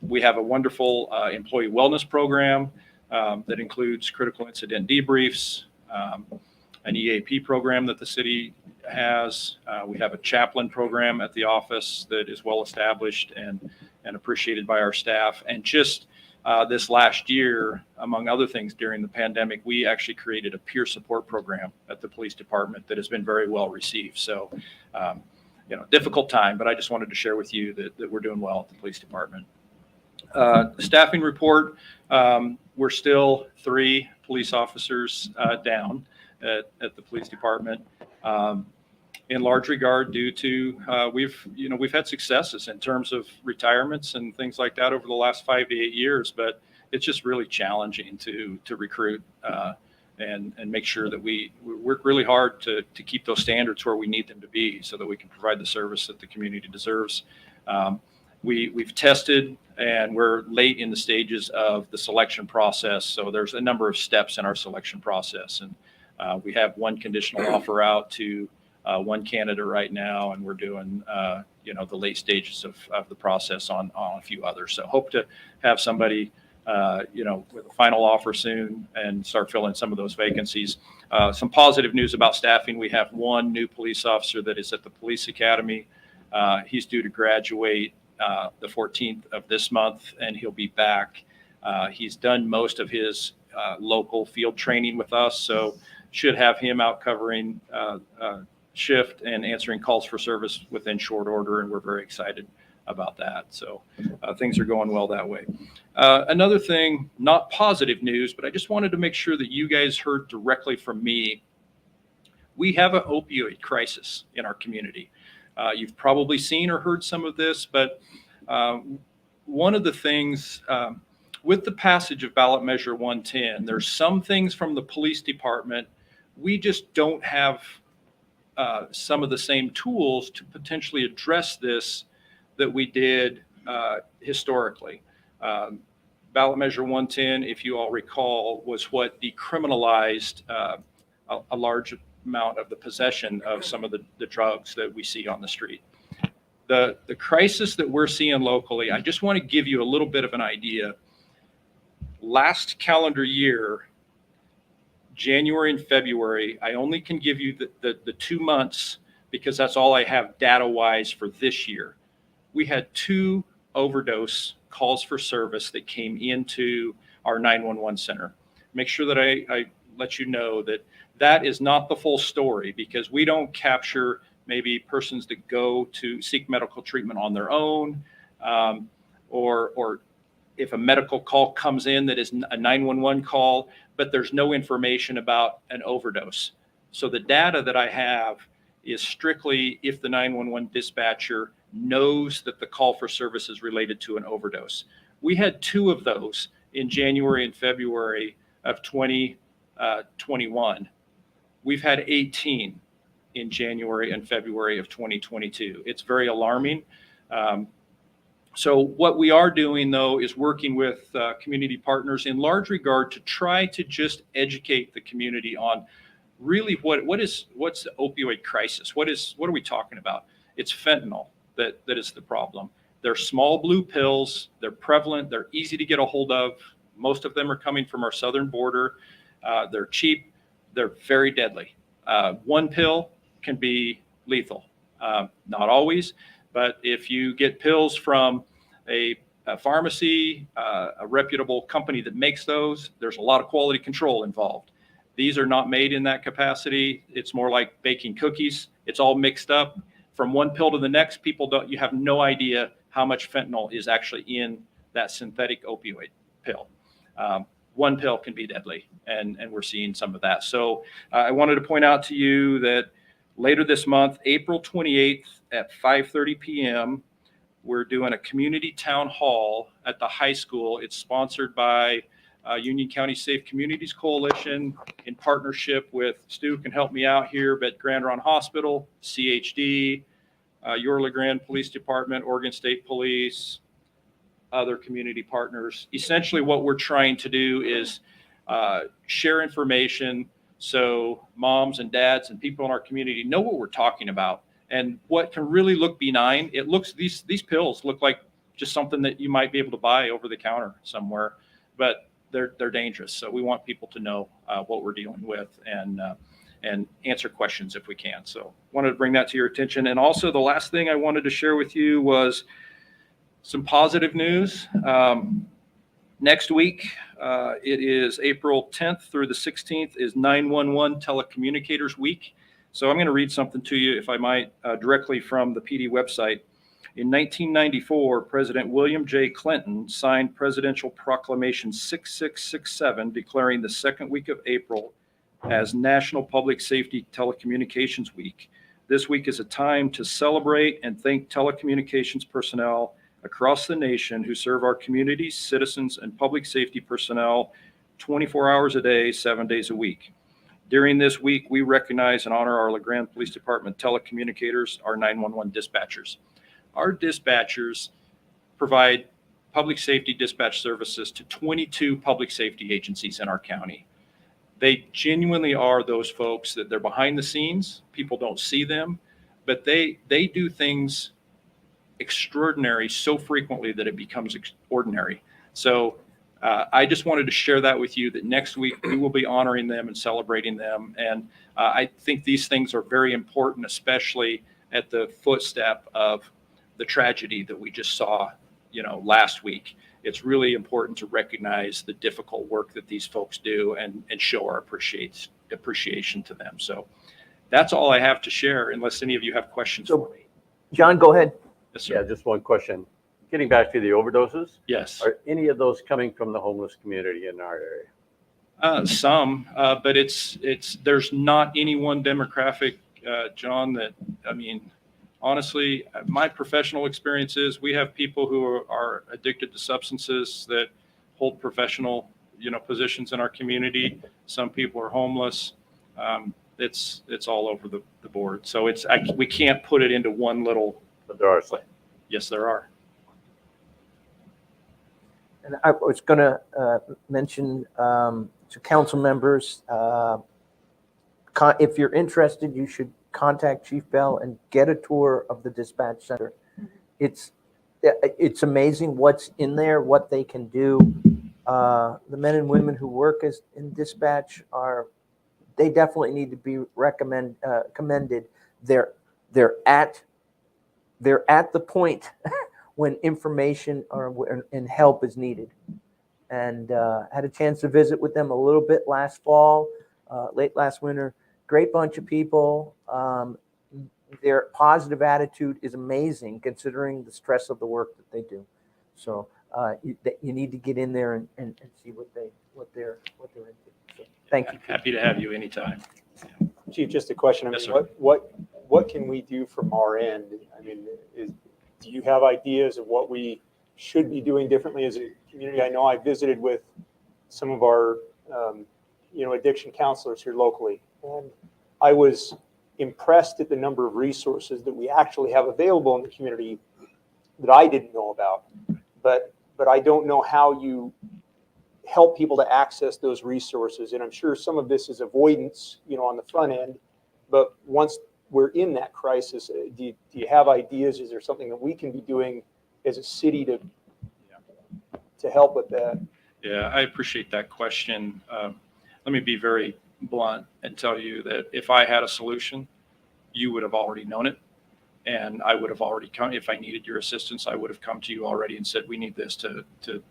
We have a wonderful employee wellness program that includes critical incident debriefs, an EAP program that the city has. We have a chaplain program at the office that is well established and appreciated by our staff. And just this last year, among other things during the pandemic, we actually created a peer support program at the police department that has been very well received. So, difficult time, but I just wanted to share with you that we're doing well at the police department. Staffing report, we're still 3 police officers down at the police department. In large regard due to we've had successes in terms of retirements and things like that over the last 5 to 8 years, but it's just really challenging to recruit and make sure that we work really hard to keep those standards where we need them to be so that we can provide the service that the community deserves. We've tested and we're late in the stages of the selection process. So there's a number of steps in our selection process, and we have one conditional offer out to one candidate right now, and we're doing the late stages of the process on a few others. So hope to have somebody with a final offer soon and start filling some of those vacancies. Some positive news about staffing: we have one new police officer that is at the police academy. He's due to graduate the 14th of this month, and he'll be back. He's done most of his local field training with us, so should have him out covering shift and answering calls for service within short order, and we're very excited about that. So things are going well that way. Another thing, not positive news, but I just wanted to make sure that you guys heard directly from me. We have an opioid crisis in our community. You've probably seen or heard some of this, but one of the things with the passage of ballot measure 110, there's some things from the police department we just don't have some of the same tools to potentially address this that we did historically. Ballot Measure 110, if you all recall, was what decriminalized a large amount of the possession of some of the drugs that we see on the street. The crisis that we're seeing locally, I just want to give you a little bit of an idea. Last calendar year, January and February, I only can give you the 2 months because that's all I have data-wise for this year. We had 2 overdose calls for service that came into our 911 center. Make sure that I let you know that that is not the full story, because we don't capture maybe persons that go to seek medical treatment on their own, or if a medical call comes in that is a 911 call, but there's no information about an overdose. So the data that I have is strictly if the 911 dispatcher knows that the call for service is related to an overdose. We had 2 of those in January and February of 2021. We've had 18 in January and February of 2022. It's very alarming. So what we are doing, though, is working with community partners in large regard to try to just educate the community on really what's the opioid crisis? What are we talking about? It's fentanyl that is the problem. They're small blue pills. They're prevalent. They're easy to get a hold of. Most of them are coming from our southern border. They're cheap. They're very deadly. 1 pill can be lethal. Not always, but if you get pills from a pharmacy, a reputable company that makes those, there's a lot of quality control involved. These are not made in that capacity. It's more like baking cookies. It's all mixed up. From one pill to the next, you have no idea how much fentanyl is actually in that synthetic opioid pill. 1 pill can be deadly, and we're seeing some of that. So I wanted to point out to you that later this month, April 28th at 5:30 p.m., we're doing a community town hall at the high school. It's sponsored by Union County Safe Communities Coalition in partnership with, Stu can help me out here, but Grand Ronde Hospital, CHD, Your LeGrand Police Department, Oregon State Police, other community partners. Essentially what we're trying to do is share information so moms and dads and people in our community know what we're talking about. And what can really look benign, these pills look like just something that you might be able to buy over the counter somewhere, but they're dangerous. So we want people to know what we're dealing with and answer questions if we can. So wanted to bring that to your attention. And also the last thing I wanted to share with you was some positive news. Next week, it is April 10th through the 16th is 911 Telecommunicators Week. So I'm going to read something to you, if I might, directly from the PD website. In 1994, President William J. Clinton signed Presidential Proclamation 6667, declaring the second week of April as National Public Safety Telecommunications Week. This week is a time to celebrate and thank telecommunications personnel across the nation who serve our communities, citizens, and public safety personnel 24 hours a day, 7 days a week. During this week, we recognize and honor our LeGrand Police Department telecommunicators, our 911 dispatchers. Our dispatchers provide public safety dispatch services to 22 public safety agencies in our county. They genuinely are those folks that they're behind the scenes. People don't see them, but they do things extraordinary so frequently that it becomes ordinary. So I just wanted to share that with you, that next week we will be honoring them and celebrating them. And I think these things are very important, especially at the footstep of the tragedy that we just saw, last week. It's really important to recognize the difficult work that these folks do and show our appreciation to them. So that's all I have to share, unless any of you have questions for me. John, go ahead. Yes, sir. Yeah, just one question. Getting back to the overdoses. Yes. Are any of those coming from the homeless community in our area? Some, but there's not any one demographic, John, honestly, my professional experience is we have people who are addicted to substances that hold professional, positions in our community. Some people are homeless. it's all over the board. So we can't put it into one little. But there are some. Yes, there are. And I was going to mention to council members, if you're interested, you should contact Chief Bell and get a tour of the dispatch center. It's amazing what's in there, what they can do. The men and women who work in dispatch they definitely need to be commended. They're at the point when information and help is needed. And had a chance to visit with them a little bit last fall, late last winter. Great bunch of people. Their positive attitude is amazing considering the stress of the work that they do. So you need to get in there and see what they're into. So, thank you. Happy to have you anytime. Chief, just a question. I mean, Yes, sir. what can we do from our end? I mean, do you have ideas of what we should be doing differently as a community? I know I visited with some of our, addiction counselors here locally, and I was impressed at the number of resources that we actually have available in the community that I didn't know about. But I don't know how you help people to access those resources. And I'm sure some of this is avoidance, on the front end. But once we're in that crisis, do you have ideas? Is there something that we can be doing as a city to help with that? Yeah, I appreciate that question. Let me be very blunt and tell you that if I had a solution, you would have already known it. And I would have already come, if I needed your assistance, I would have come to you already and said, we need this to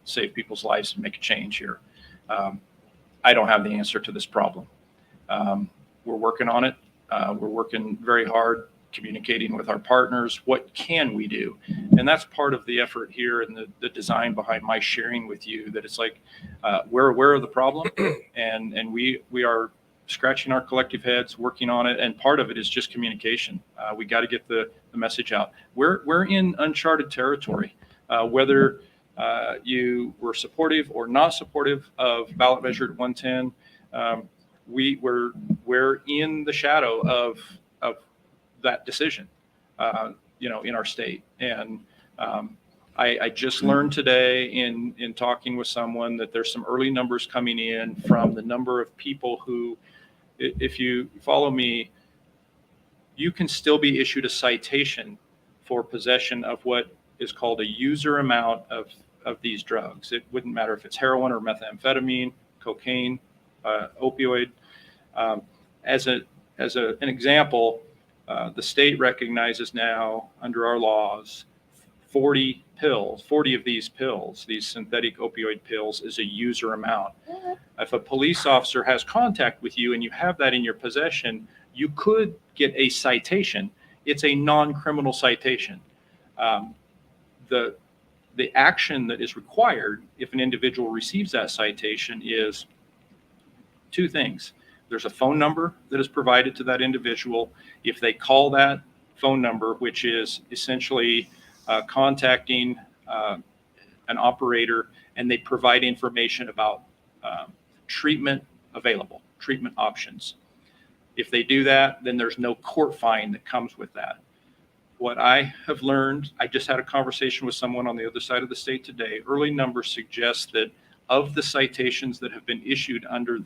save people's lives and make a change here. I don't have the answer to this problem. We're working on it. We're working very hard, communicating with our partners. What can we do? And that's part of the effort here and the design behind my sharing with you, that it's like, we're aware of the problem and we are scratching our collective heads, working on it. And part of it is just communication. We got to get the message out. We're in uncharted territory, whether you were supportive or not supportive of ballot measure 110. We're in the shadow of that decision, in our state. And I just learned today in talking with someone that there's some early numbers coming in from the number of people who, if you follow me, you can still be issued a citation for possession of what is called a user amount of these drugs. It wouldn't matter if it's heroin or methamphetamine, cocaine, opioid. As an example, the state recognizes now under our laws 40 of these pills, these synthetic opioid pills, is a user amount. If a police officer has contact with you and you have that in your possession, you could get a citation. It's a non-criminal citation. The action that is required if an individual receives that citation is two things. There's a phone number that is provided to that individual. If they call that phone number, which is essentially contacting an operator, and they provide information about treatment available, treatment options. If they do that, then there's no court fine that comes with that. What I have learned, I just had a conversation with someone on the other side of the state today. Early numbers suggest that of the citations that have been issued under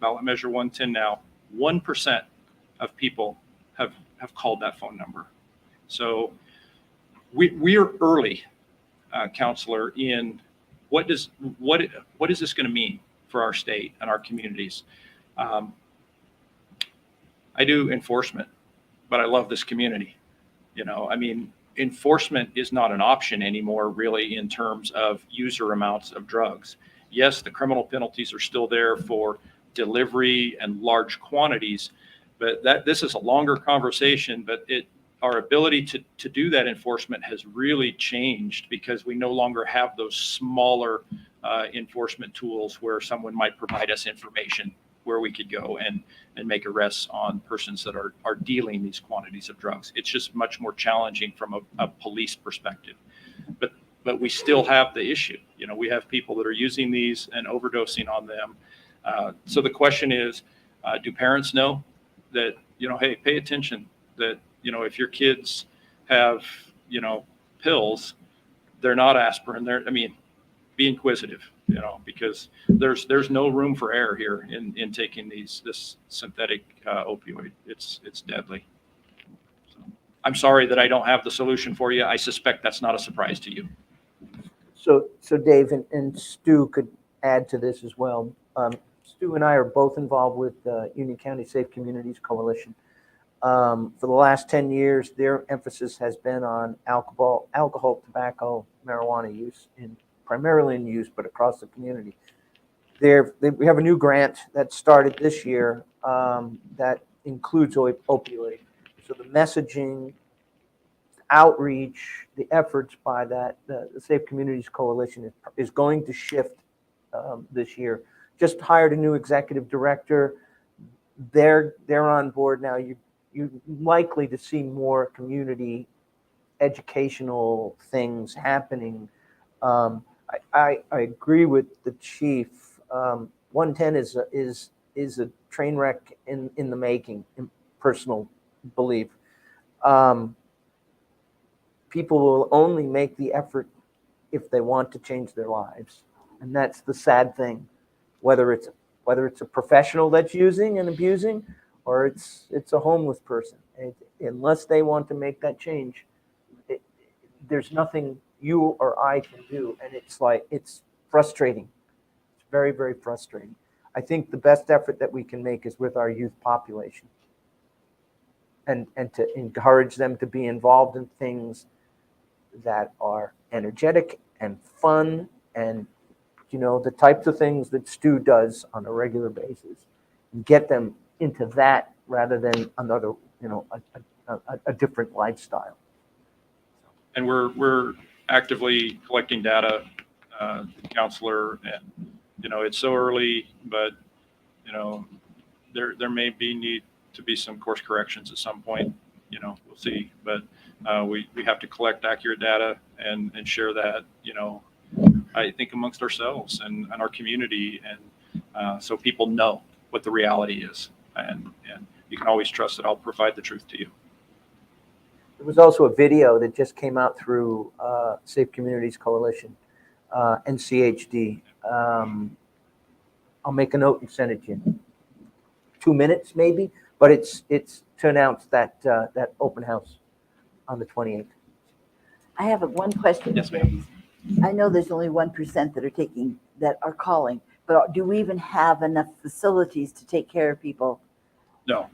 ballot measure 110 now, 1% of people have called that phone number. So we are early, counselor, in what is this going to mean for our state and our communities? I do enforcement, but I love this community. Enforcement is not an option anymore, really, in terms of user amounts of drugs. Yes, the criminal penalties are still there for delivery and large quantities, but this is a longer conversation. But our ability to do that enforcement has really changed because we no longer have those smaller enforcement tools where someone might provide us information where we could go and make arrests on persons that are dealing these quantities of drugs. It's just much more challenging from a police perspective. But we still have the issue. We have people that are using these and overdosing on them. So the question is, do parents know that, hey, pay attention that, if your kids have, pills, they're not aspirin. Be inquisitive, because there's no room for error here in taking this synthetic opioid. It's deadly. So, I'm sorry that I don't have the solution for you. I suspect that's not a surprise to you. So Dave and Stu could add to this as well. Stu and I are both involved with the Union County Safe Communities Coalition. For the last 10 years, their emphasis has been on alcohol, tobacco, marijuana use, primarily in use, but across the community. We have a new grant that started this year that includes opioid. So the messaging, outreach, the efforts by the Safe Communities Coalition is going to shift this year. Just hired a new executive director. They're on board now. You're likely to see more community educational things happening. I agree with the chief. 110 is a train wreck in the making, in personal belief. People will only make the effort if they want to change their lives, and that's the sad thing. Whether it's a professional that's using and abusing, or it's a homeless person, unless they want to make that change, there's nothing you or I can do, and it's frustrating. It's very, very frustrating. I think the best effort that we can make is with our youth population, and to encourage them to be involved in things that are energetic and fun, and the types of things that Stu does on a regular basis, and get them into that rather than another, a different lifestyle. And we're actively collecting data, counselor, and it's so early, but there may need to be some course corrections at some point. We'll see, but we have to collect accurate data and share that, I think amongst ourselves and our community, and so people know what the reality is, and you can always trust that I'll provide the truth to you. There was also a video that just came out through Safe Communities Coalition, NCHD. I'll make a note and send it to you. 2 minutes maybe, but it's to announce that open house on the 28th. I have one question. Yes, ma'am. I know there's only 1% that are calling, but do we even have enough facilities to take care of people? No.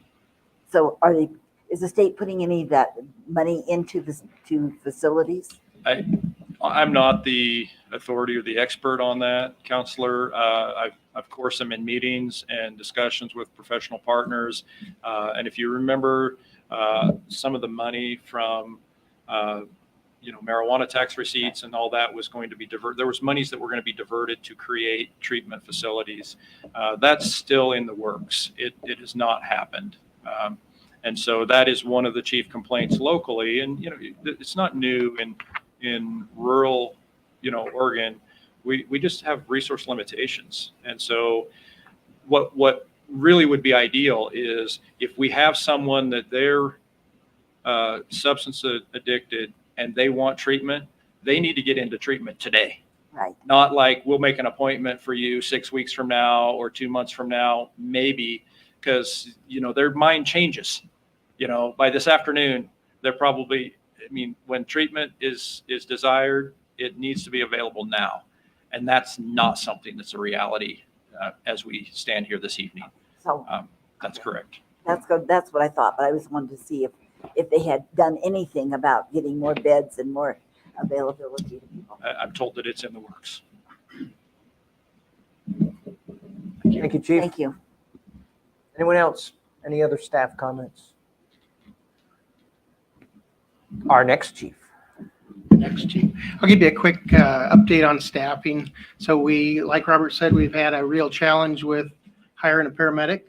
So is the state putting any of that money into facilities? I'm not the authority or the expert on that, counselor. Of course, I'm in meetings and discussions with professional partners. And if you remember, some of the money from, marijuana tax receipts and all that was going to be diverted. There was monies that were going to be diverted to create treatment facilities. That's still in the works. It has not happened. And so that is one of the chief complaints locally. And, it's not new in rural, Oregon. We just have resource limitations. And so what really would be ideal is if we have someone that they're substance addicted and they want treatment, they need to get into treatment today. Right. Not like we'll make an appointment for you 6 weeks from now or 2 months from now, maybe, because, their mind changes. By this afternoon, they're probably, when treatment is desired, it needs to be available now. And that's not something that's a reality as we stand here this evening. So that's correct. That's good. That's what I thought, but I just wanted to see if they had done anything about getting more beds and more availability to people. I'm told that it's in the works. Thank you, Chief. Thank you. Anyone else? Any other staff comments? Our next chief. I'll give you a quick update on staffing. So like Robert said, we've had a real challenge with hiring a paramedic.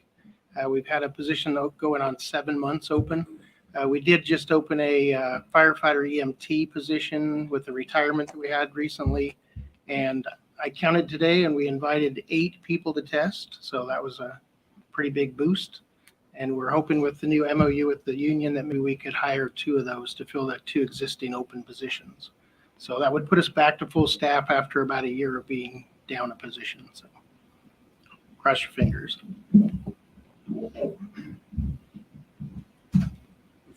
We've had a position going on 7 months open. We did just open a firefighter EMT position with the retirement that we had recently. And I counted today and we invited 8 people to test. So that was a pretty big boost. And we're hoping with the new MOU with the union that maybe we could hire 2 of those to fill that 2 existing open positions. So that would put us back to full staff after about a year of being down a position. So cross your fingers.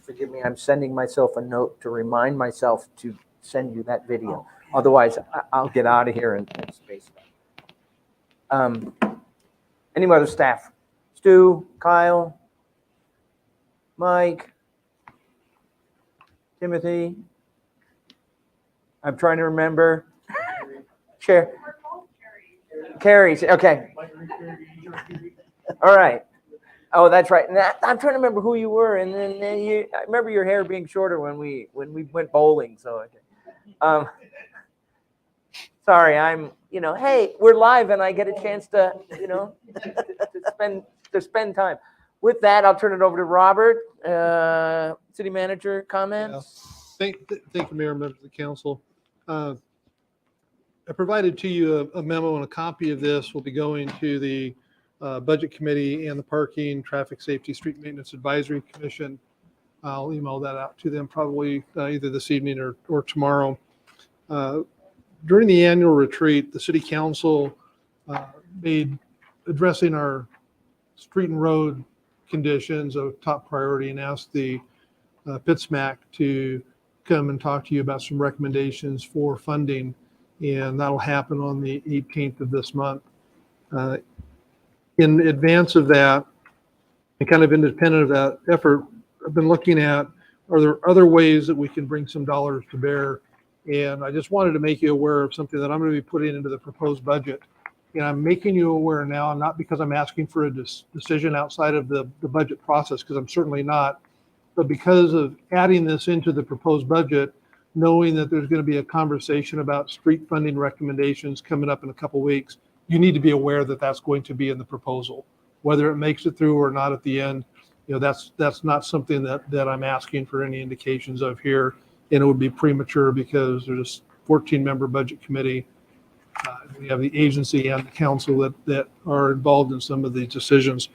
Forgive me, I'm sending myself a note to remind myself to send you that video. Otherwise, I'll get out of here and space it. Any other staff? Stu, Kyle, Mike, Timothy. I'm trying to remember. Chair. Carries. Okay. All right. Oh, that's right. And I'm trying to remember who you were, and then I remember your hair being shorter when we went bowling. So, okay. Sorry, hey, we're live, and I get a chance to, to spend time. With that, I'll turn it over to Robert, City Manager, comments. Thank you, Mayor, members of the council. I provided to you a memo, and a copy of this will be going to the Budget Committee and the Parking, Traffic Safety, Street Maintenance Advisory Commission. I'll email that out to them probably either this evening or tomorrow. During the annual retreat, the City Council made addressing our street and road conditions a top priority and asked the PITSMAC to come and talk to you about some recommendations for funding, and that'll happen on the 18th of this month. In advance of that, and kind of independent of that effort, I've been looking at, are there other ways that we can bring some dollars to bear? And I just wanted to make you aware of something that I'm going to be putting into the proposed budget. And I'm making you aware now, not because I'm asking for a decision outside of the budget process, because I'm certainly not, but because of adding this into the proposed budget, knowing that there's going to be a conversation about street funding recommendations coming up in a couple weeks, you need to be aware that that's going to be in the proposal. Whether it makes it through or not at the end, that's not something that I'm asking for any indications of here. And it would be premature because there's a 14-member budget committee. We have the agency and the council that are involved in some of these decisions.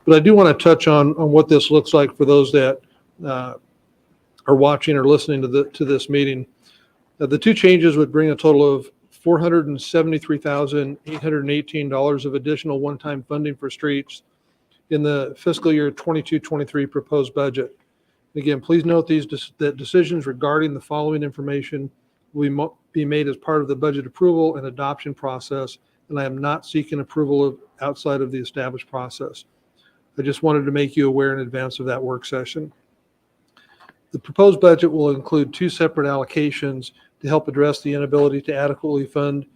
But I do want to touch on what this looks like for those that are watching or listening to this meeting. The 2 changes would bring a total of $473,818 of additional one-time funding for streets in the fiscal year 22-23 proposed budget. Again, please note that decisions regarding the following information will be made as part of the budget approval and adoption process, and I am not seeking approval outside of the established process. I just wanted to make you aware in advance of that work session. The proposed budget will include 2 separate allocations to help address the inability to adequately fund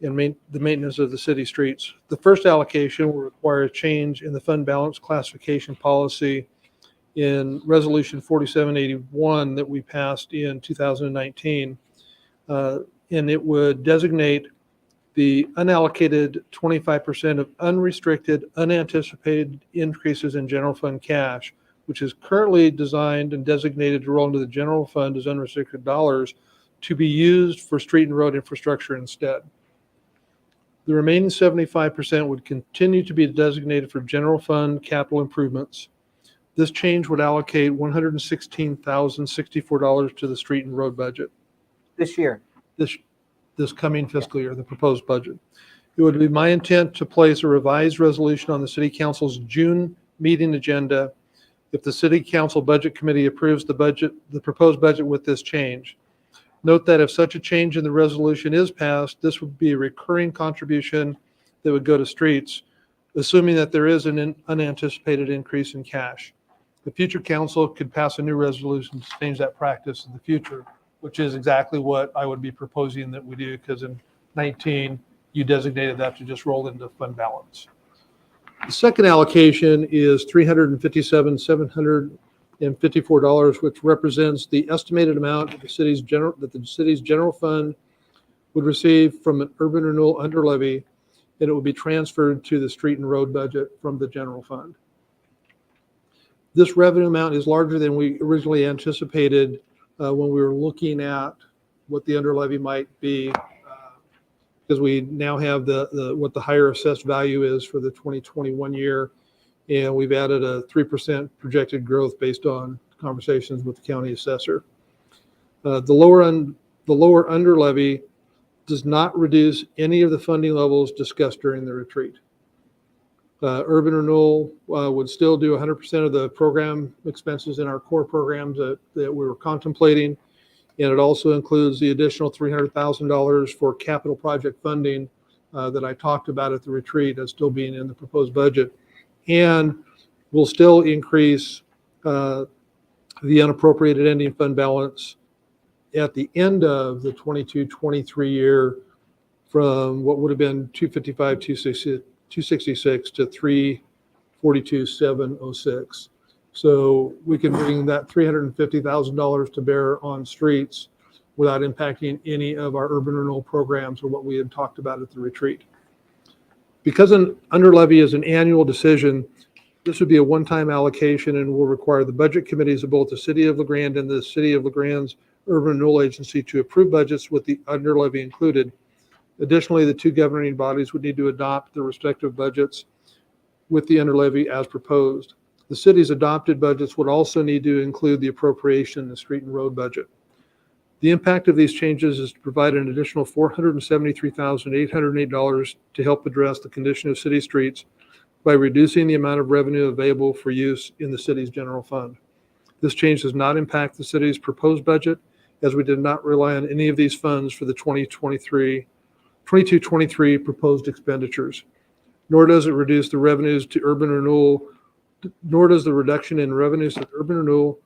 and the maintenance of the city streets. The first allocation will require a change in the fund balance classification policy in Resolution 4781 that we passed in 2019. And it would designate the unallocated 25% of unrestricted, unanticipated increases in general fund cash, which is currently designed and designated to roll into the general fund as unrestricted dollars, to be used for street and road infrastructure instead. The remaining 75% would continue to be designated for general fund capital improvements. This change would allocate $116,064 to the street and road budget. This year? This coming fiscal year, the proposed budget. It would be my intent to place a revised resolution on the City Council's June meeting agenda if the City Council Budget Committee approves the proposed budget with this change. Note that if such a change in the resolution is passed, this would be a recurring contribution that would go to streets, assuming that there is an unanticipated increase in cash. The future council could pass a new resolution to change that practice in the future, which is exactly what I would be proposing that we do, because in 19, you designated that to just roll into fund balance. The second allocation is $357,754, which represents the estimated amount that the city's general fund would receive from an urban renewal under levy, and it would be transferred to the street and road budget from the general fund. This revenue amount is larger than we originally anticipated when we were looking at what the under levy might be, because we now have what the higher assessed value is for the 2021 year. And we've added a 3% projected growth based on conversations with the county assessor. The lower under levy does not reduce any of the funding levels discussed during the retreat. Urban Renewal would still do 100% of the program expenses in our core programs that we were contemplating. And it also includes the additional $300,000 for capital project funding that I talked about at the retreat as still being in the proposed budget. And we'll still increase the unappropriated ending fund balance at the end of the 22-23 year from what would have been 255, 266 to 342, 706. So we can bring that $350,000 to bear on streets without impacting any of our urban renewal programs or what we had talked about at the retreat. Because an under levy is an annual decision, this would be a one-time allocation and will require the budget committees of both the City of LaGrande and the City of LaGrande's Urban Renewal Agency to approve budgets with the under levy included. Additionally, the two governing bodies would need to adopt their respective budgets with the under levy as proposed. The city's adopted budgets would also need to include the appropriation in the street and road budget. The impact of these changes is to provide an additional $473,808 to help address the condition of city streets by reducing the amount of revenue available for use in the city's general fund. This change does not impact the city's proposed budget, as we did not rely on any of these funds for the 22-23 proposed expenditures. Nor does it reduce the revenues to urban renewal, nor does the reduction in revenues to urban renewal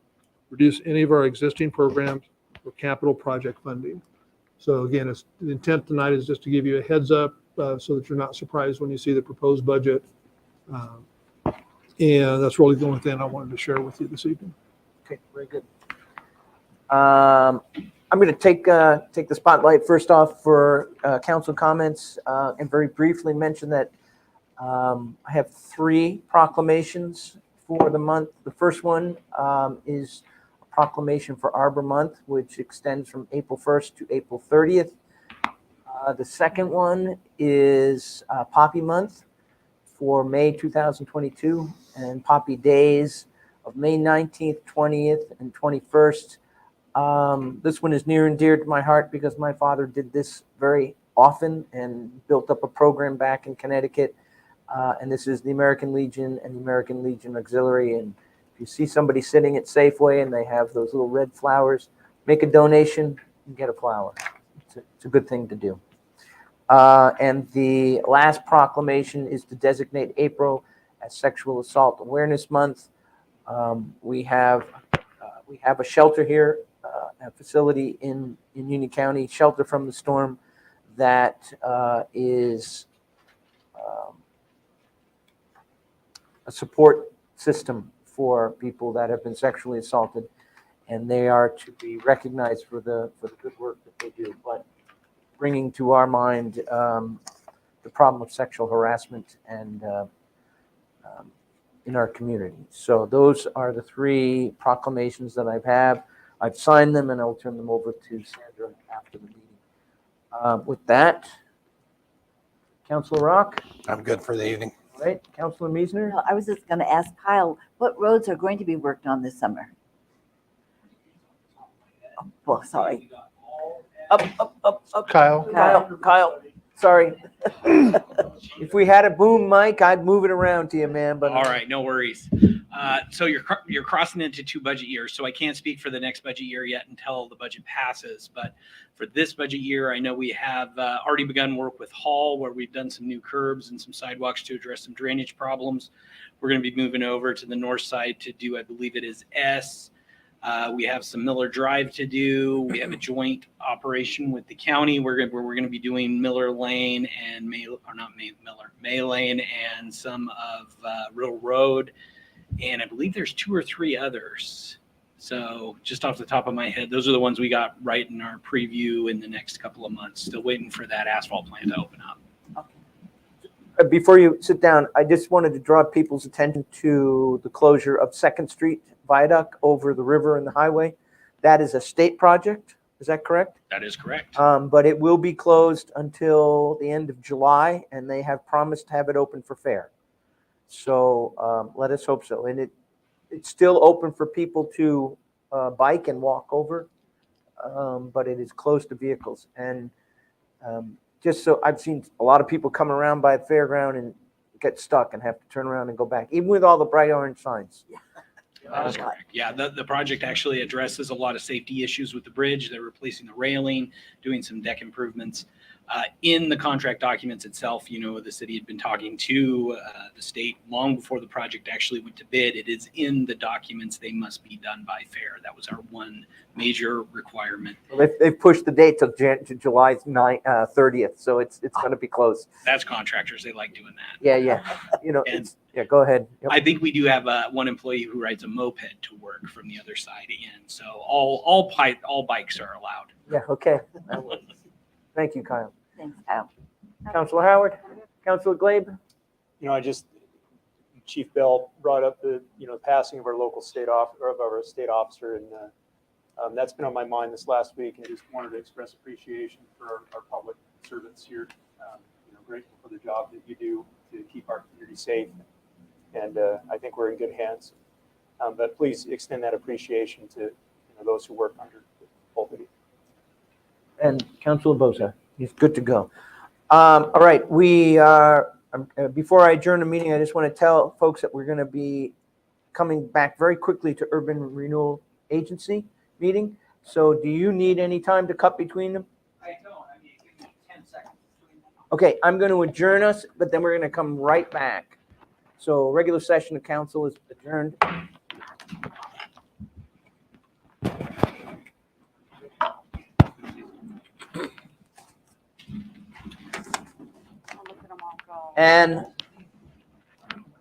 reduce any of our existing programs or capital project funding. So again, the intent tonight is just to give you a heads up so that you're not surprised when you see the proposed budget. And that's really the only thing I wanted to share with you this evening. Okay, very good. I'm going to take the spotlight first off for council comments and very briefly mention that I have 3 proclamations for the month. The first one is a proclamation for Arbor Month, which extends from April 1st to April 30th. The second one is Poppy Month for May 2022 and Poppy Days of May 19th, 20th, and 21st. This one is near and dear to my heart because my father did this very often and built up a program back in Connecticut. And this is the American Legion and the American Legion Auxiliary. And if you see somebody sitting at Safeway and they have those little red flowers, make a donation and get a flower. It's a good thing to do. And the last proclamation is to designate April as Sexual Assault Awareness Month. We have a shelter here, a facility in Union County, Shelter from the Storm, that is a support system for people that have been sexually assaulted, and they are to be recognized for the good work that they do. But bringing to our mind the problem of sexual harassment and in our community. So those are the 3 proclamations that I've signed them, and I'll turn them over to Sandra after the meeting. With that, Councilor Rock? I'm good for the evening. All right, Councilor Meisner? No, I was just going to ask Kyle, what roads are going to be worked on this summer? Oh, well, sorry. Up. Kyle. Sorry. If we had a boom mic, I'd move it around to you, man. But all right, no worries. So you're crossing into 2 budget years, so I can't speak for the next budget year yet until the budget passes. But for this budget year, I know we have already begun work with Hall, where we've done some new curbs and some sidewalks to address some drainage problems. We're going to be moving over to the north side to do, I believe it is S. We have some Miller Drive to do. We have a joint operation with the county. We're going to be doing Miller Lane and May Lane and some of Riddle Road. And I believe there's 2 or 3 others. So just off the top of my head, those are the ones we got right in our preview in the next couple of months. Still waiting for that asphalt plant to open up. Before you sit down, I just wanted to draw people's attention to the closure of 2nd Street Viaduct over the river and the highway. That is a state project. Is that correct? That is correct. But it will be closed until the end of July, and they have promised to have it open for fair. So let us hope so. And it's still open for people to bike and walk over, but it is closed to vehicles. And just so I've seen a lot of people come around by the fairground and get stuck and have to turn around and go back, even with all the bright orange signs. That is correct. Yeah, the project actually addresses a lot of safety issues with the bridge. They're replacing the railing, doing some deck improvements. In the contract documents itself, you know, the city had been talking to the state long before the project actually went to bid. It is in the documents. They must be done by fair. That was our one major requirement. Well, they've pushed the date to July 30th, so it's going to be close. That's contractors. They like doing that. Yeah. You know, yeah, go ahead. Yep. I think we do have one employee who rides a moped to work from the other side in. So all bikes are allowed. Yeah, okay. Thank you, Kyle. Thanks, Kyle. Councilor Howard, Councilor Glabe. You know, Chief Bell brought up the, passing of our local state officer, and that's been on my mind this last week, and I just wanted to express appreciation for our public servants here. Grateful for the job that you do to keep our community safe, and I think we're in good hands. But please extend that appreciation to those who work under both of you. And Councilor Boza, he's good to go. All right, we are, before I adjourn the meeting, I just want to tell folks that we're going to be coming back very quickly to Urban Renewal Agency meeting. So do you need any time to cut between them? I don't. I mean, give me 10 seconds. Okay, I'm going to adjourn us, but then we're going to come right back. So regular session of council is adjourned. And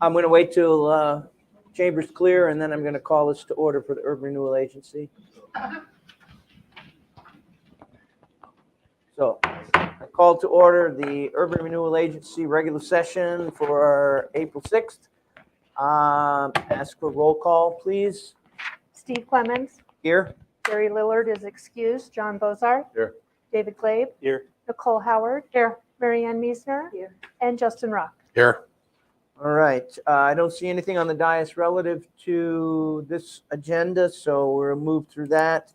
I'm going to wait till chamber's clear, and then I'm going to call this to order for the Urban Renewal Agency. So I call to order the Urban Renewal Agency regular session for April 6th. Ask for roll call, please. Steve Clements, Here. Gary Lillard is excused, John Bozard. Here. David Glabe. Here. Nicole Howard. Here. Marianne Meisner. Here. And Justin Rock. Here. All right. I don't see anything on the dais relative to this agenda, so we'll move through that.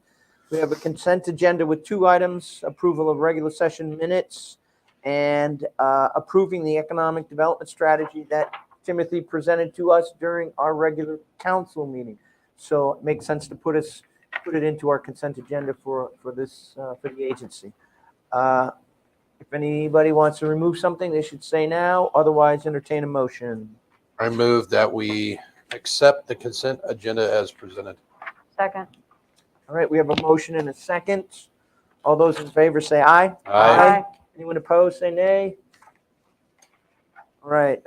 We have a consent agenda with 2 items: approval of regular session minutes and approving the economic development strategy that Timothy presented to us during our regular council meeting. So it makes sense to put it into our consent agenda for this for the agency. If anybody wants to remove something, they should say now. Otherwise, entertain a motion. I move that we accept the consent agenda as presented. Second. All right, we have a motion and a second. All those in favor say aye. Aye. Anyone opposed, say nay. All right,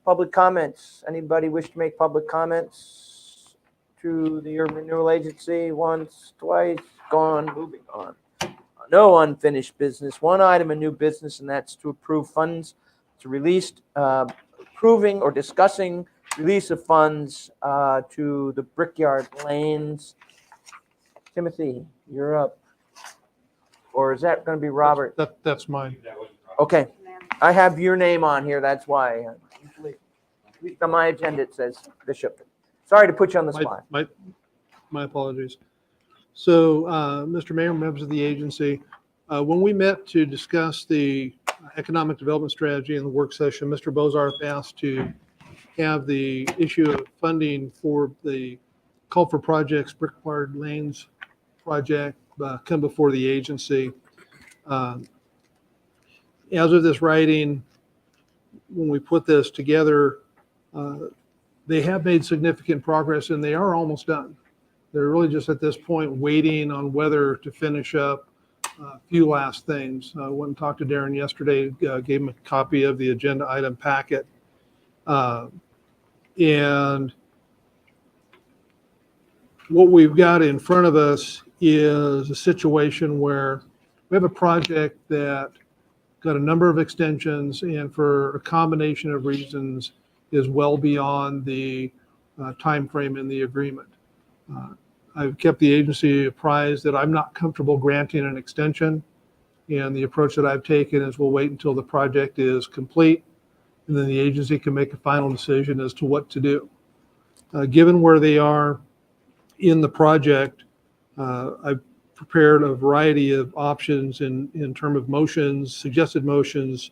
public comments. Anybody wish to make public comments to the Urban Renewal Agency? Once, twice, gone, moving on. No unfinished business. 1 item of new business, and that's to approve funds to release, approving or discussing release of funds to the Brickyard Lanes. Timothy, you're up. Or is that going to be Robert? That's mine. Okay, I have your name on here. That's why. Usually, at least on my agenda, it says Bishop. Sorry to put you on the spot. My apologies. So, Mr. Mayor, members of the agency, when we met to discuss the economic development strategy in the work session, Mr. Bozarth asked to have the issue of funding for the Call for Projects Brickyard Lanes project come before the agency. As of this writing, when we put this together, they have made significant progress and they are almost done. They're really just at this point waiting on whether to finish up a few last things. I went and talked to Darren yesterday, gave him a copy of the agenda item packet. And what we've got in front of us is a situation where we have a project that got a number of extensions and for a combination of reasons is well beyond the time frame in the agreement. I've kept the agency apprised that I'm not comfortable granting an extension, and the approach that I've taken is we'll wait until the project is complete and then the agency can make a final decision as to what to do. Given where they are in the project, I've prepared a variety of options in terms of motions, suggested motions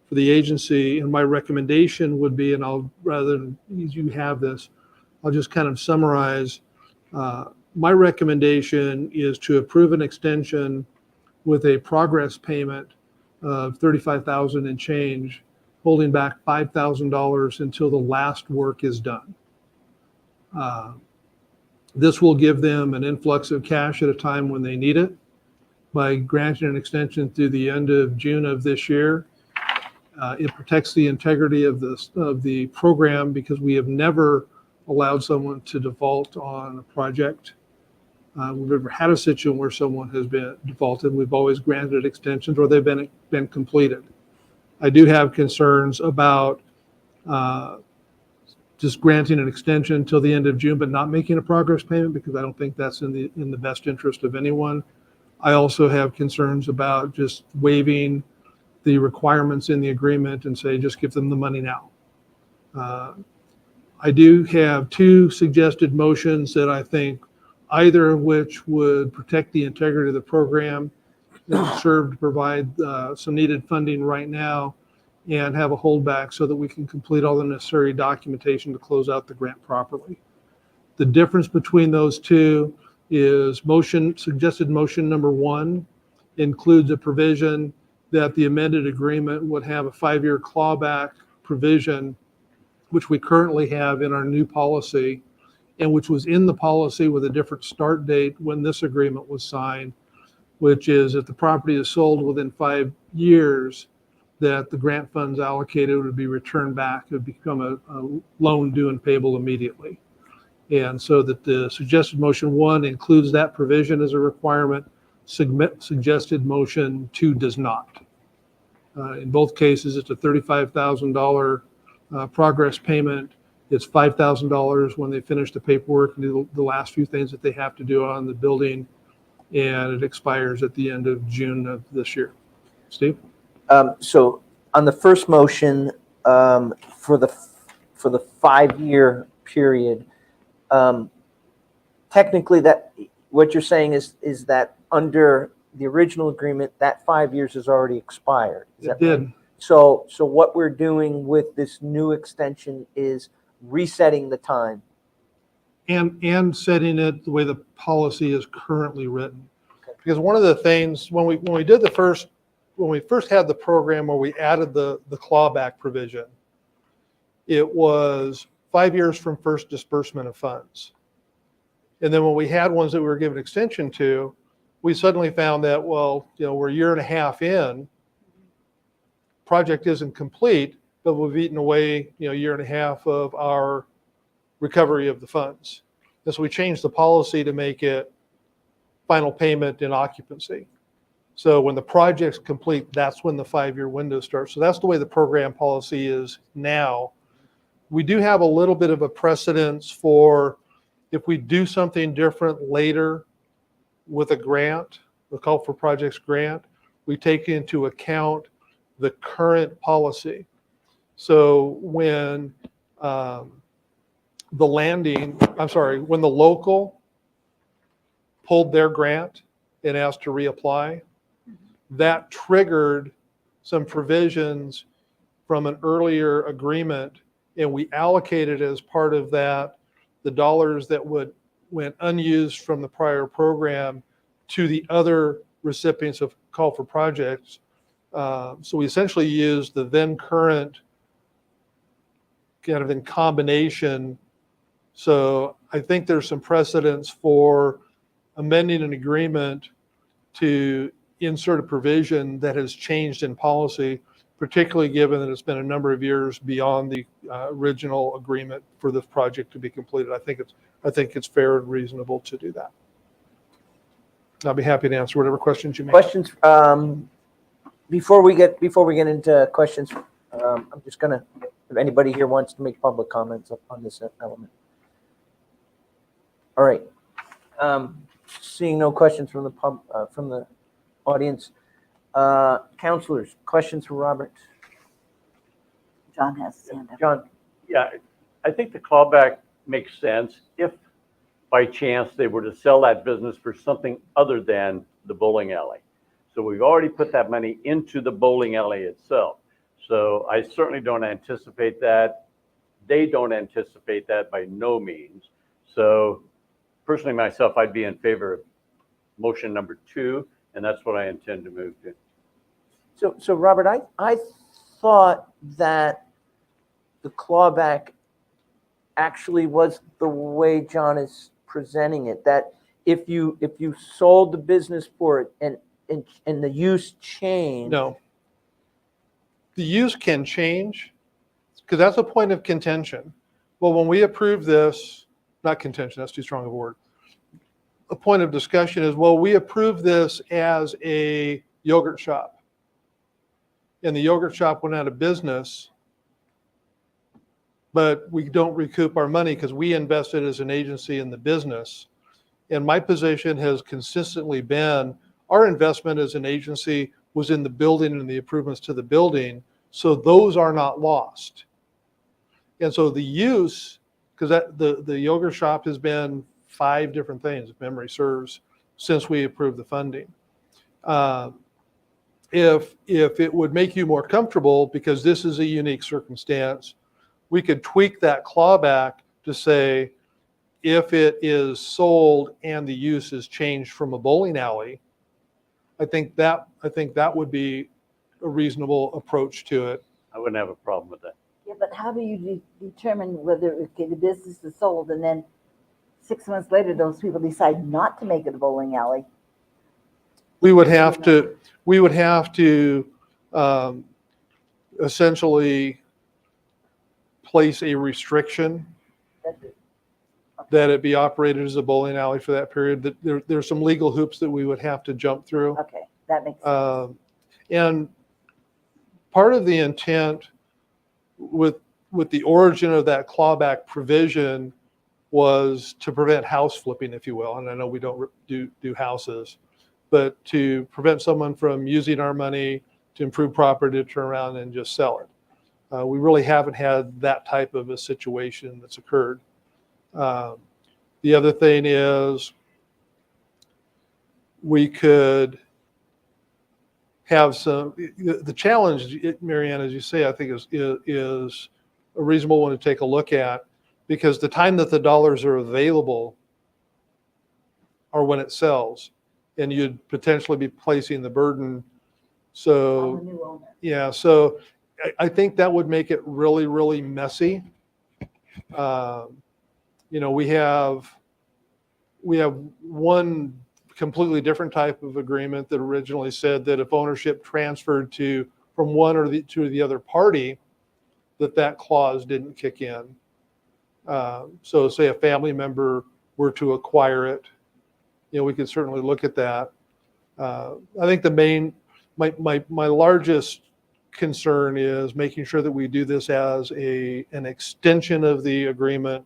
for the agency, and my recommendation would be, and I'll, rather than you have this, I'll just kind of summarize. My recommendation is to approve an extension with a progress payment of $35,000 and change, holding back $5,000 until the last work is done. This will give them an influx of cash at a time when they need it. By granting an extension through the end of June of this year, it protects the integrity of the program, because we have never allowed someone to default on a project. We've never had a situation where someone has been defaulted. We've always granted extensions, or they've been completed. I do have concerns about just granting an extension until the end of June, but not making a progress payment, because I don't think that's in the best interest of anyone. I also have concerns about just waiving the requirements in the agreement and say, just give them the money now. I do have two suggested motions that I think, either of which would protect the integrity of the program, that would serve to provide some needed funding right now, and have a holdback so that we can complete all the necessary documentation to close out the grant properly. The difference between those two is suggested motion number 1 includes a provision that the amended agreement would have a 5-year clawback provision, which we currently have in our new policy, and which was in the policy with a different start date when this agreement was signed, which is if the property is sold within 5 years, that the grant funds allocated would be returned back. It would become a loan due and payable immediately. And so that the suggested motion 1 includes that provision as a requirement. Suggested motion 2 does not. In both cases, it's a $35,000 progress payment. It's $5,000 when they finish the paperwork and do the last few things that they have to do on the building, and it expires at the end of June of this year. Steve? So on the first motion, for the 5-year period, technically that what you're saying is that under the original agreement, that 5 years has already expired. Is that It did. right? So what we're doing with this new extension is resetting the time. And setting it the way the policy is currently written. Okay. Because one of the things, when we first had the program where we added the clawback provision, it was 5 years from first disbursement of funds. And then when we had ones that we were given extension to, we suddenly found that, well, we're a year and a half in, project isn't complete, but we've eaten away, a year and a half of our recovery of the funds. And so we changed the policy to make it final payment in occupancy. So when the project's complete, that's when the 5-year window starts. So that's the way the program policy is now. We do have a little bit of a precedence for if we do something different later with a grant, the Call for Projects grant, we take into account the current policy. So when when the local pulled their grant and asked to reapply, that triggered some provisions from an earlier agreement, and we allocated as part of that the dollars that went unused from the prior program to the other recipients of Call for Projects. So we essentially used the then current kind of in combination. So I think there's some precedence for amending an agreement to insert a provision that has changed in policy, particularly given that it's been a number of years beyond the original agreement for this project to be completed. I think it's fair and reasonable to do that. I'll be happy to answer whatever questions you may have. Questions? Before we get into questions, I'm just gonna, if anybody here wants to make public comments on this element. All right. Seeing no questions from the audience. Counselors, questions for Robert? John has his hand up. John, yeah, I think the clawback makes sense if by chance they were to sell that business for something other than the bowling alley. So we've already put that money into the bowling alley itself. So I certainly don't anticipate that. They don't anticipate that by no means. So personally myself, I'd be in favor of motion number 2, and that's what I intend to move to. So Robert, I thought that the clawback actually was the way John is presenting it, that if you sold the business for it and the use changed. No. The use can change, because that's a point of contention. Well, when we approve this, not contention, that's too strong of a word. A point of discussion is, well, we approve this as a yogurt shop. And the yogurt shop went out of business, but we don't recoup our money because we invested as an agency in the business. And my position has consistently been, our investment as an agency was in the building and the improvements to the building, so those are not lost. And so the use, because the yogurt shop has been 5 different things, if memory serves, since we approved the funding. If it would make you more comfortable, because this is a unique circumstance, we could tweak that clawback to say, if it is sold and the use is changed from a bowling alley, I think that would be a reasonable approach to it. I wouldn't have a problem with that. Yeah, but how do you determine whether, okay, the business is sold and then 6 months later, those people decide not to make it a bowling alley? We would have to essentially place a restriction that it be operated as a bowling alley for that period. There's some legal hoops that we would have to jump through. Okay, that makes sense. And part of the intent with the origin of that clawback provision was to prevent house flipping, if you will. And I know we don't do houses, but to prevent someone from using our money to improve property, to turn around and just sell it. We really haven't had that type of a situation that's occurred. The other thing is, we could have the challenge, Marianne, as you say, I think is a reasonable one to take a look at, because the time that the dollars are available are when it sells, and you'd potentially be placing the burden. So, On the new owner. yeah, so I think that would make it really, really messy. We have one completely different type of agreement that originally said that if ownership transferred from one or to the other party, that clause didn't kick in. So say a family member were to acquire it, we could certainly look at that. I think my largest concern is making sure that we do this as an extension of the agreement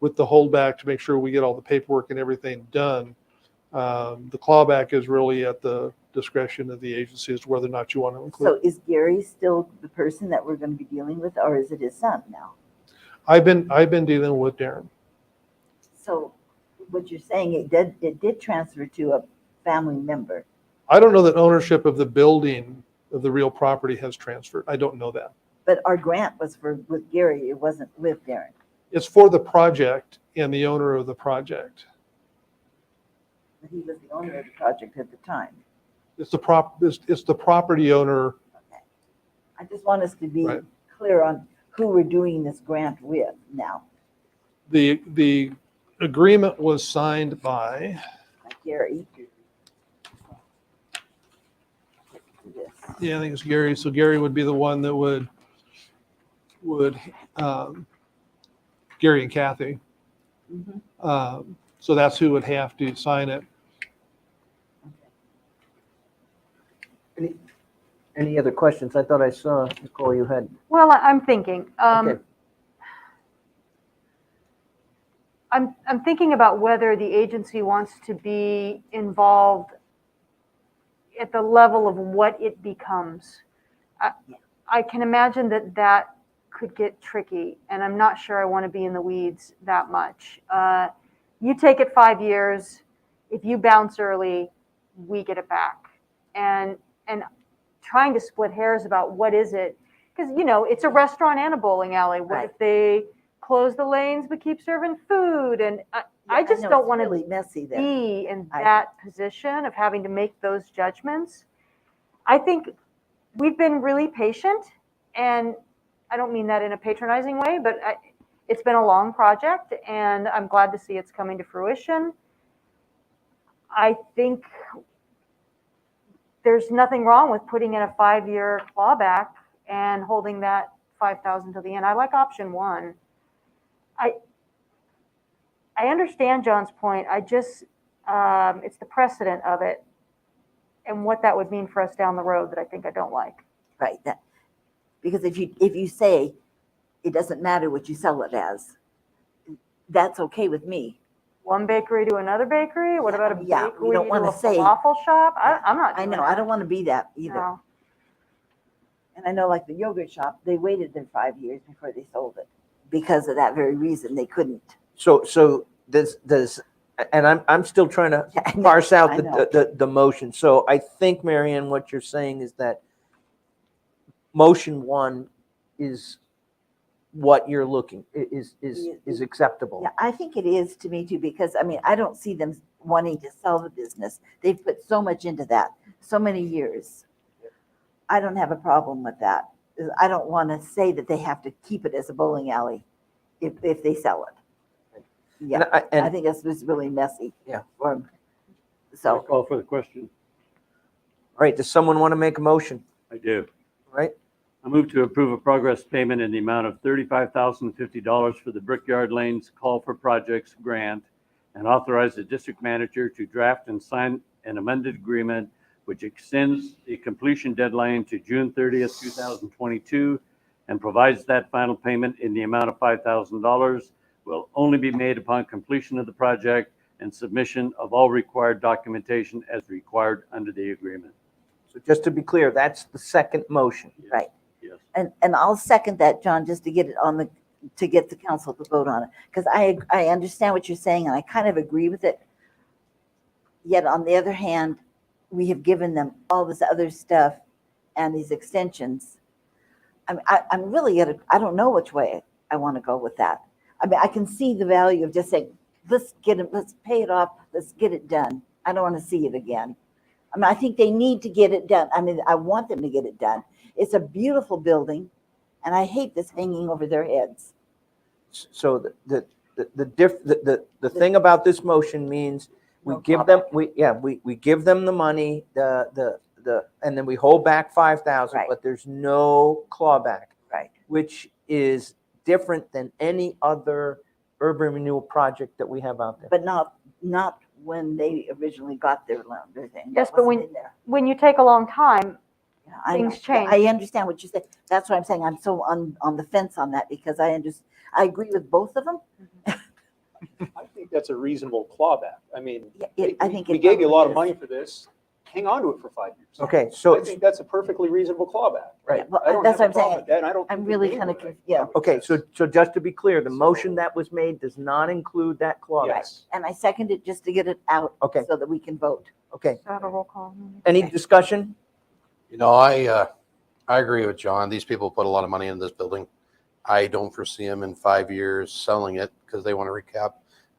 with the holdback to make sure we get all the paperwork and everything done. The clawback is really at the discretion of the agency as to whether or not you want to include. So is Gary still the person that we're going to be dealing with, or is it his son now? I've been dealing with Darren. So what you're saying, it did transfer to a family member. I don't know that ownership of the building of the real property has transferred. I don't know that. But our grant was with Gary. It wasn't with Darren. It's for the project and the owner of the project. But he was the owner of the project at the time. It's the property owner. Okay. I just want us to be Right. clear on who we're doing this grant with now. The agreement was signed by Gary. Yeah, I think it's Gary. So Gary would be the one that would Gary and Kathy. So that's who would have to sign it. Any other questions? I thought I saw, Nicole, you had. Well, I'm thinking. Okay. I'm thinking about whether the agency wants to be involved at the level of what it becomes. I can imagine that could get tricky, and I'm not sure I want to be in the weeds that much. You take it 5 years. If you bounce early, we get it back. And trying to split hairs about what is it, because it's a restaurant and a bowling alley. What if they close the lanes but keep serving food? And I just don't want to really messy there. be in that position of having to make those judgments. I think we've been really patient, and I don't mean that in a patronizing way, but it's been a long project, and I'm glad to see it's coming to fruition. I think there's nothing wrong with putting in a 5-year clawback and holding that $5,000 to the end. I like option 1. I understand John's point. I just, it's the precedent of it and what that would mean for us down the road that I think I don't like. Right. Because if you say it doesn't matter what you sell it as, that's okay with me. One bakery to another bakery? What about a bakery we don't want to to a say falafel shop? I'm not I doing know. that. I don't want to be that either. No. And I know, like the yogurt shop, they waited their 5 years before they sold it because of that very reason. They couldn't. So does, and I'm still trying to parse out the motion. So I think, Marianne, what you're saying is that motion 1 is what you're looking is acceptable. Yeah, I think it is to me too, because I don't see them wanting to sell the business. They've put so much into that, so many years. I don't have a problem with that. I don't want to say that they have to keep it as a bowling alley if they sell it. Yeah, I think that's just really messy. Yeah. So call for the question. All right. Does someone want to make a motion? I do. All right. I move to approve a progress payment in the amount of $35,050 for the Brickyard Lanes Call for Projects grant and authorize the district manager to draft and sign an amended agreement which extends the completion deadline to June 30th, 2022, and provides that final payment in the amount of $5,000 will only be made upon completion of the project and submission of all required documentation as required under the agreement. So just to be clear, that's the second motion. Right. Yes. And I'll second that, John, just to get it to get the council to vote on it, because I understand what you're saying and I kind of agree with it. Yet on the other hand, we have given them all this other stuff and these extensions. I'm really I don't know which way I want to go with that. I can see the value of just saying, let's pay it off, let's get it done. I don't want to see it again. I think they need to get it done. I want them to get it done. It's a beautiful building, and I hate this hanging over their heads. So the thing about this motion means we give them we give them the money, and then we hold back 5,000, Right. but there's no clawback, Right. which is different than any other urban renewal project that we have out there. But not when they originally got their loan, their thing. Yes, That but wasn't in there. when you take a long time, I know. things change. I understand what you said. That's why I'm saying I'm so on the fence on that, because I agree with both of them. I think that's a reasonable clawback. I mean, I think we it gave you a lot of probably money for this. Hang on to it for 5 years. Okay, so I think that's a perfectly reasonable clawback. Right. Well, I don't that's have what a I'm problem saying. with that, and I don't I'm think really they kind of, would. yeah. okay, so just to be clear, the motion that was made does not include that clawback. Yes. And I second it just to get it out. Okay. So that we can vote. Okay. So have a roll call. Any discussion? I agree with John. These people put a lot of money into this building. I don't foresee them in 5 years selling it because they want to recap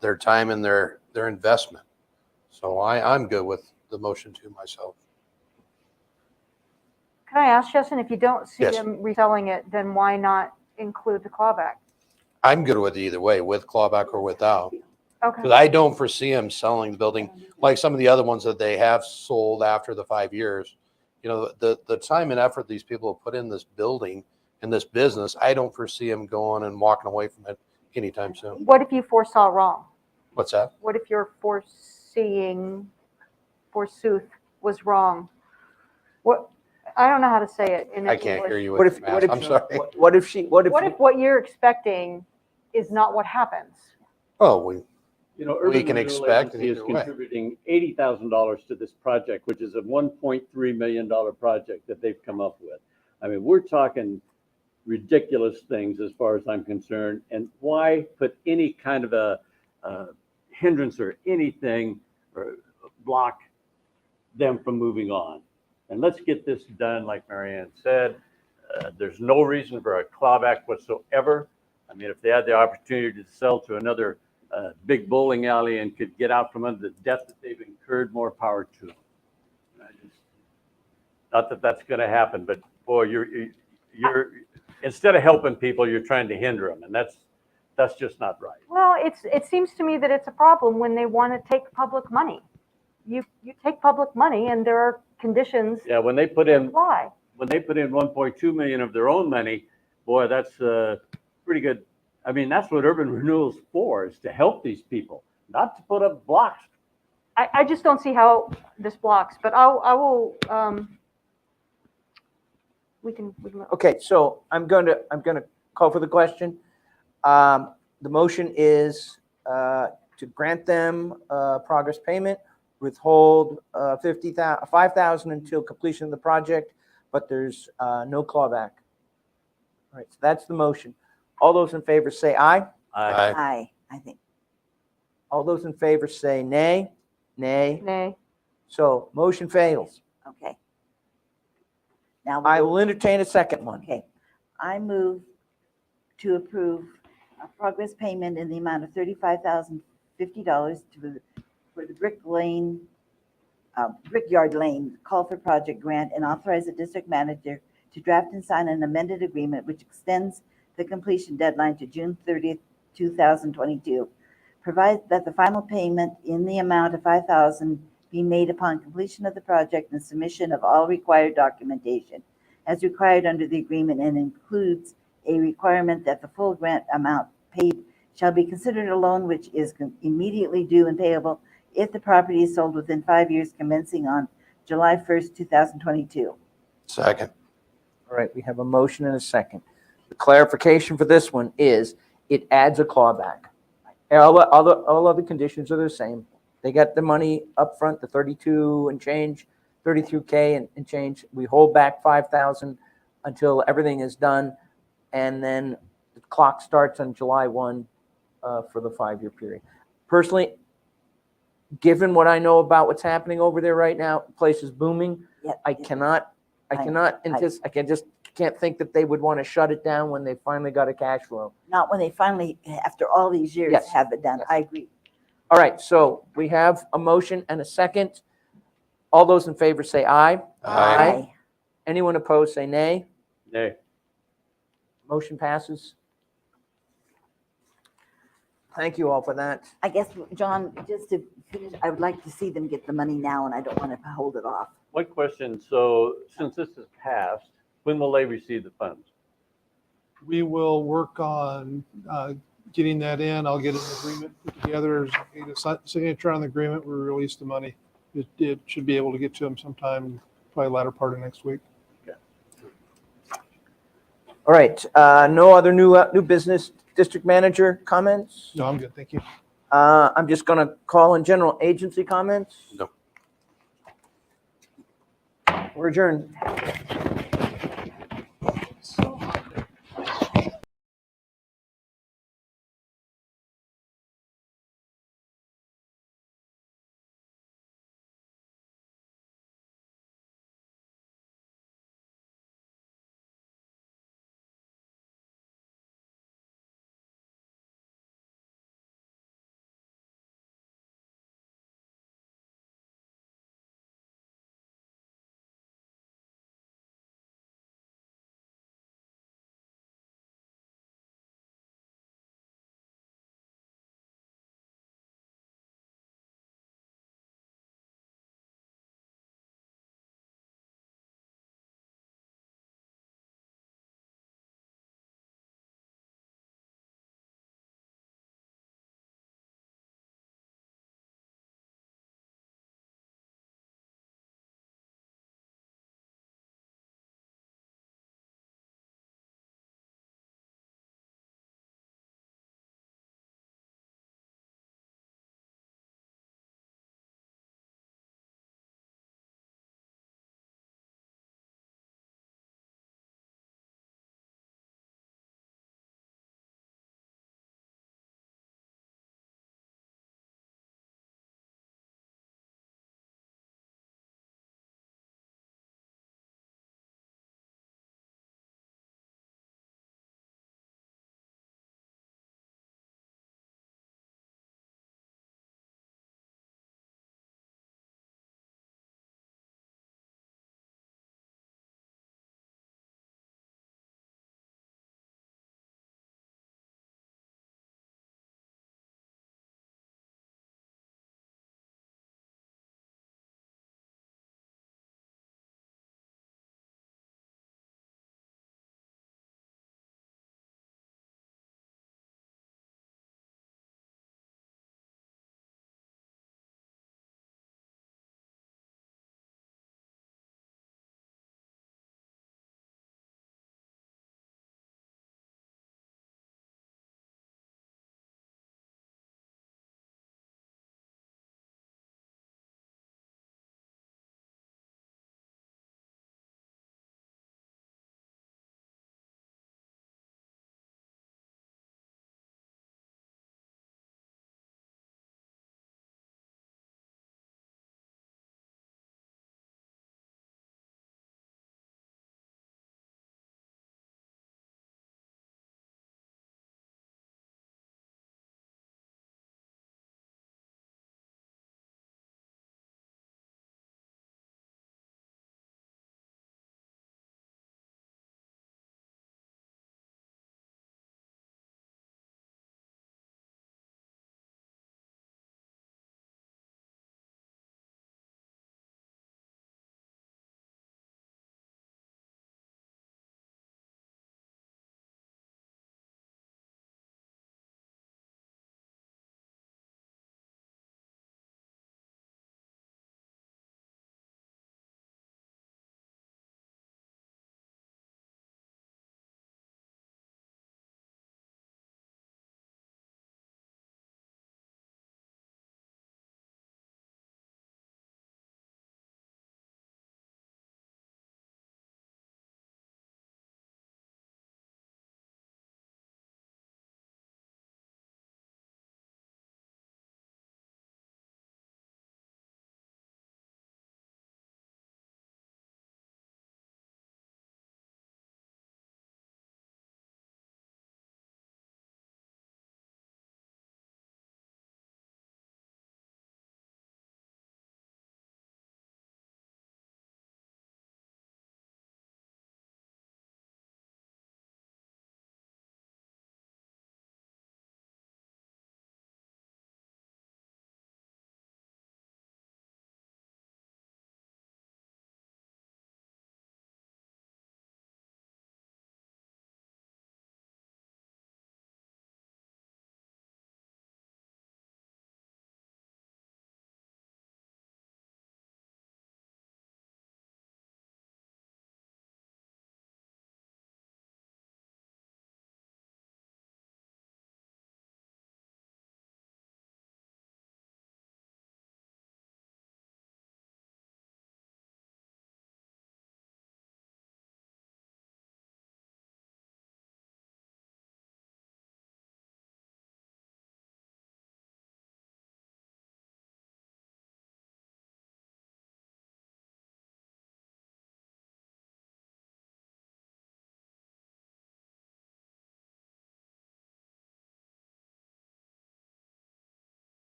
their time and their investment. So I'm good with the motion too myself. Can I ask, Justin, if you don't see Yes. them reselling it, then why not include the clawback? I'm good with either way, with clawback or without. Okay. Because I don't foresee them selling the building like some of the other ones that they have sold after the 5 years. The time and effort these people have put in this building and this business, I don't foresee them going and walking away from it anytime soon. What if you foresaw wrong? What's that? What if your forsooth was wrong? What, I don't know how to say it in I can't hear you What with if, the what mask. if, I'm sorry. what if what you're expecting is not what happens? Oh, we Urban can Renewal expect it Agency is either way. contributing $80,000 to this project, which is a $1.3 million project that they've come up with. We're talking ridiculous things as far as I'm concerned. And why put any kind of a hindrance or anything or block them from moving on? And let's get this done, like Marianne said. There's no reason for a clawback whatsoever. I mean, if they had the opportunity to sell to another big bowling alley and could get out from under the debt that they've incurred, more power to them. Not that that's going to happen, but boy, you're instead of helping people, you're trying to hinder them, and that's just not right. Well, it seems to me that it's a problem when they want to take public money. You take public money and there are conditions. Yeah, when they put in Why? when they put in 1.2 million of their own money, boy, that's pretty good. I mean, that's what urban renewal's for, is to help these people, not to put up blocks. I just don't see how this blocks, but I will, we can. Okay, so I'm gonna call for the question. The motion is to grant them progress payment, withhold $5,000 until completion of the project, but there's no clawback. All right, so that's the motion. All those in favor say aye. Aye, I think. All those in favor say nay. Nay. Nay. So motion fails. Okay. Now I will entertain a second one. Okay. I move to approve a progress payment in the amount of $35,050 for the Brickyard Lane Call for Project grant, and authorize the district manager to draft and sign an amended agreement which extends the completion deadline to June 30th, 2022. Provide that the final payment in the amount of $5,000 be made upon completion of the project and submission of all required documentation as required under the agreement, and includes a requirement that the full grant amount paid shall be considered a loan which is immediately due and payable if the property is sold within 5 years commencing on July 1st, 2022. Second. All right, we have a motion and a second. The clarification for this one is it adds a clawback. All other conditions are the same. They got the money up front, the 32 and change, 32K and change. We hold back 5,000 until everything is done, and then the clock starts on July 1 for the 5-year period. Personally, given what I know about what's happening over there right now, the place is booming. Yep. I can't think that they would want to shut it down when they finally got a cash flow. Not when they finally, after all these years, Yes. have it done. Yes. I agree. All right, so we have a motion and a second. All those in favor say aye. Aye. Anyone opposed, say nay. Nay. Motion passes. Thank you all for that. I guess, John, just to finish, I would like to see them get the money now, and I don't want to hold it off. One question, so since this is passed, when will they receive the funds? We will work on getting that in. I'll get an agreement put together, get a signature on the agreement, we release the money. It should be able to get to them sometime, probably latter part of next week. All right, no other new business. District manager comments? No, I'm good, thank you. I'm just going to call in general agency comments. No. We're adjourned.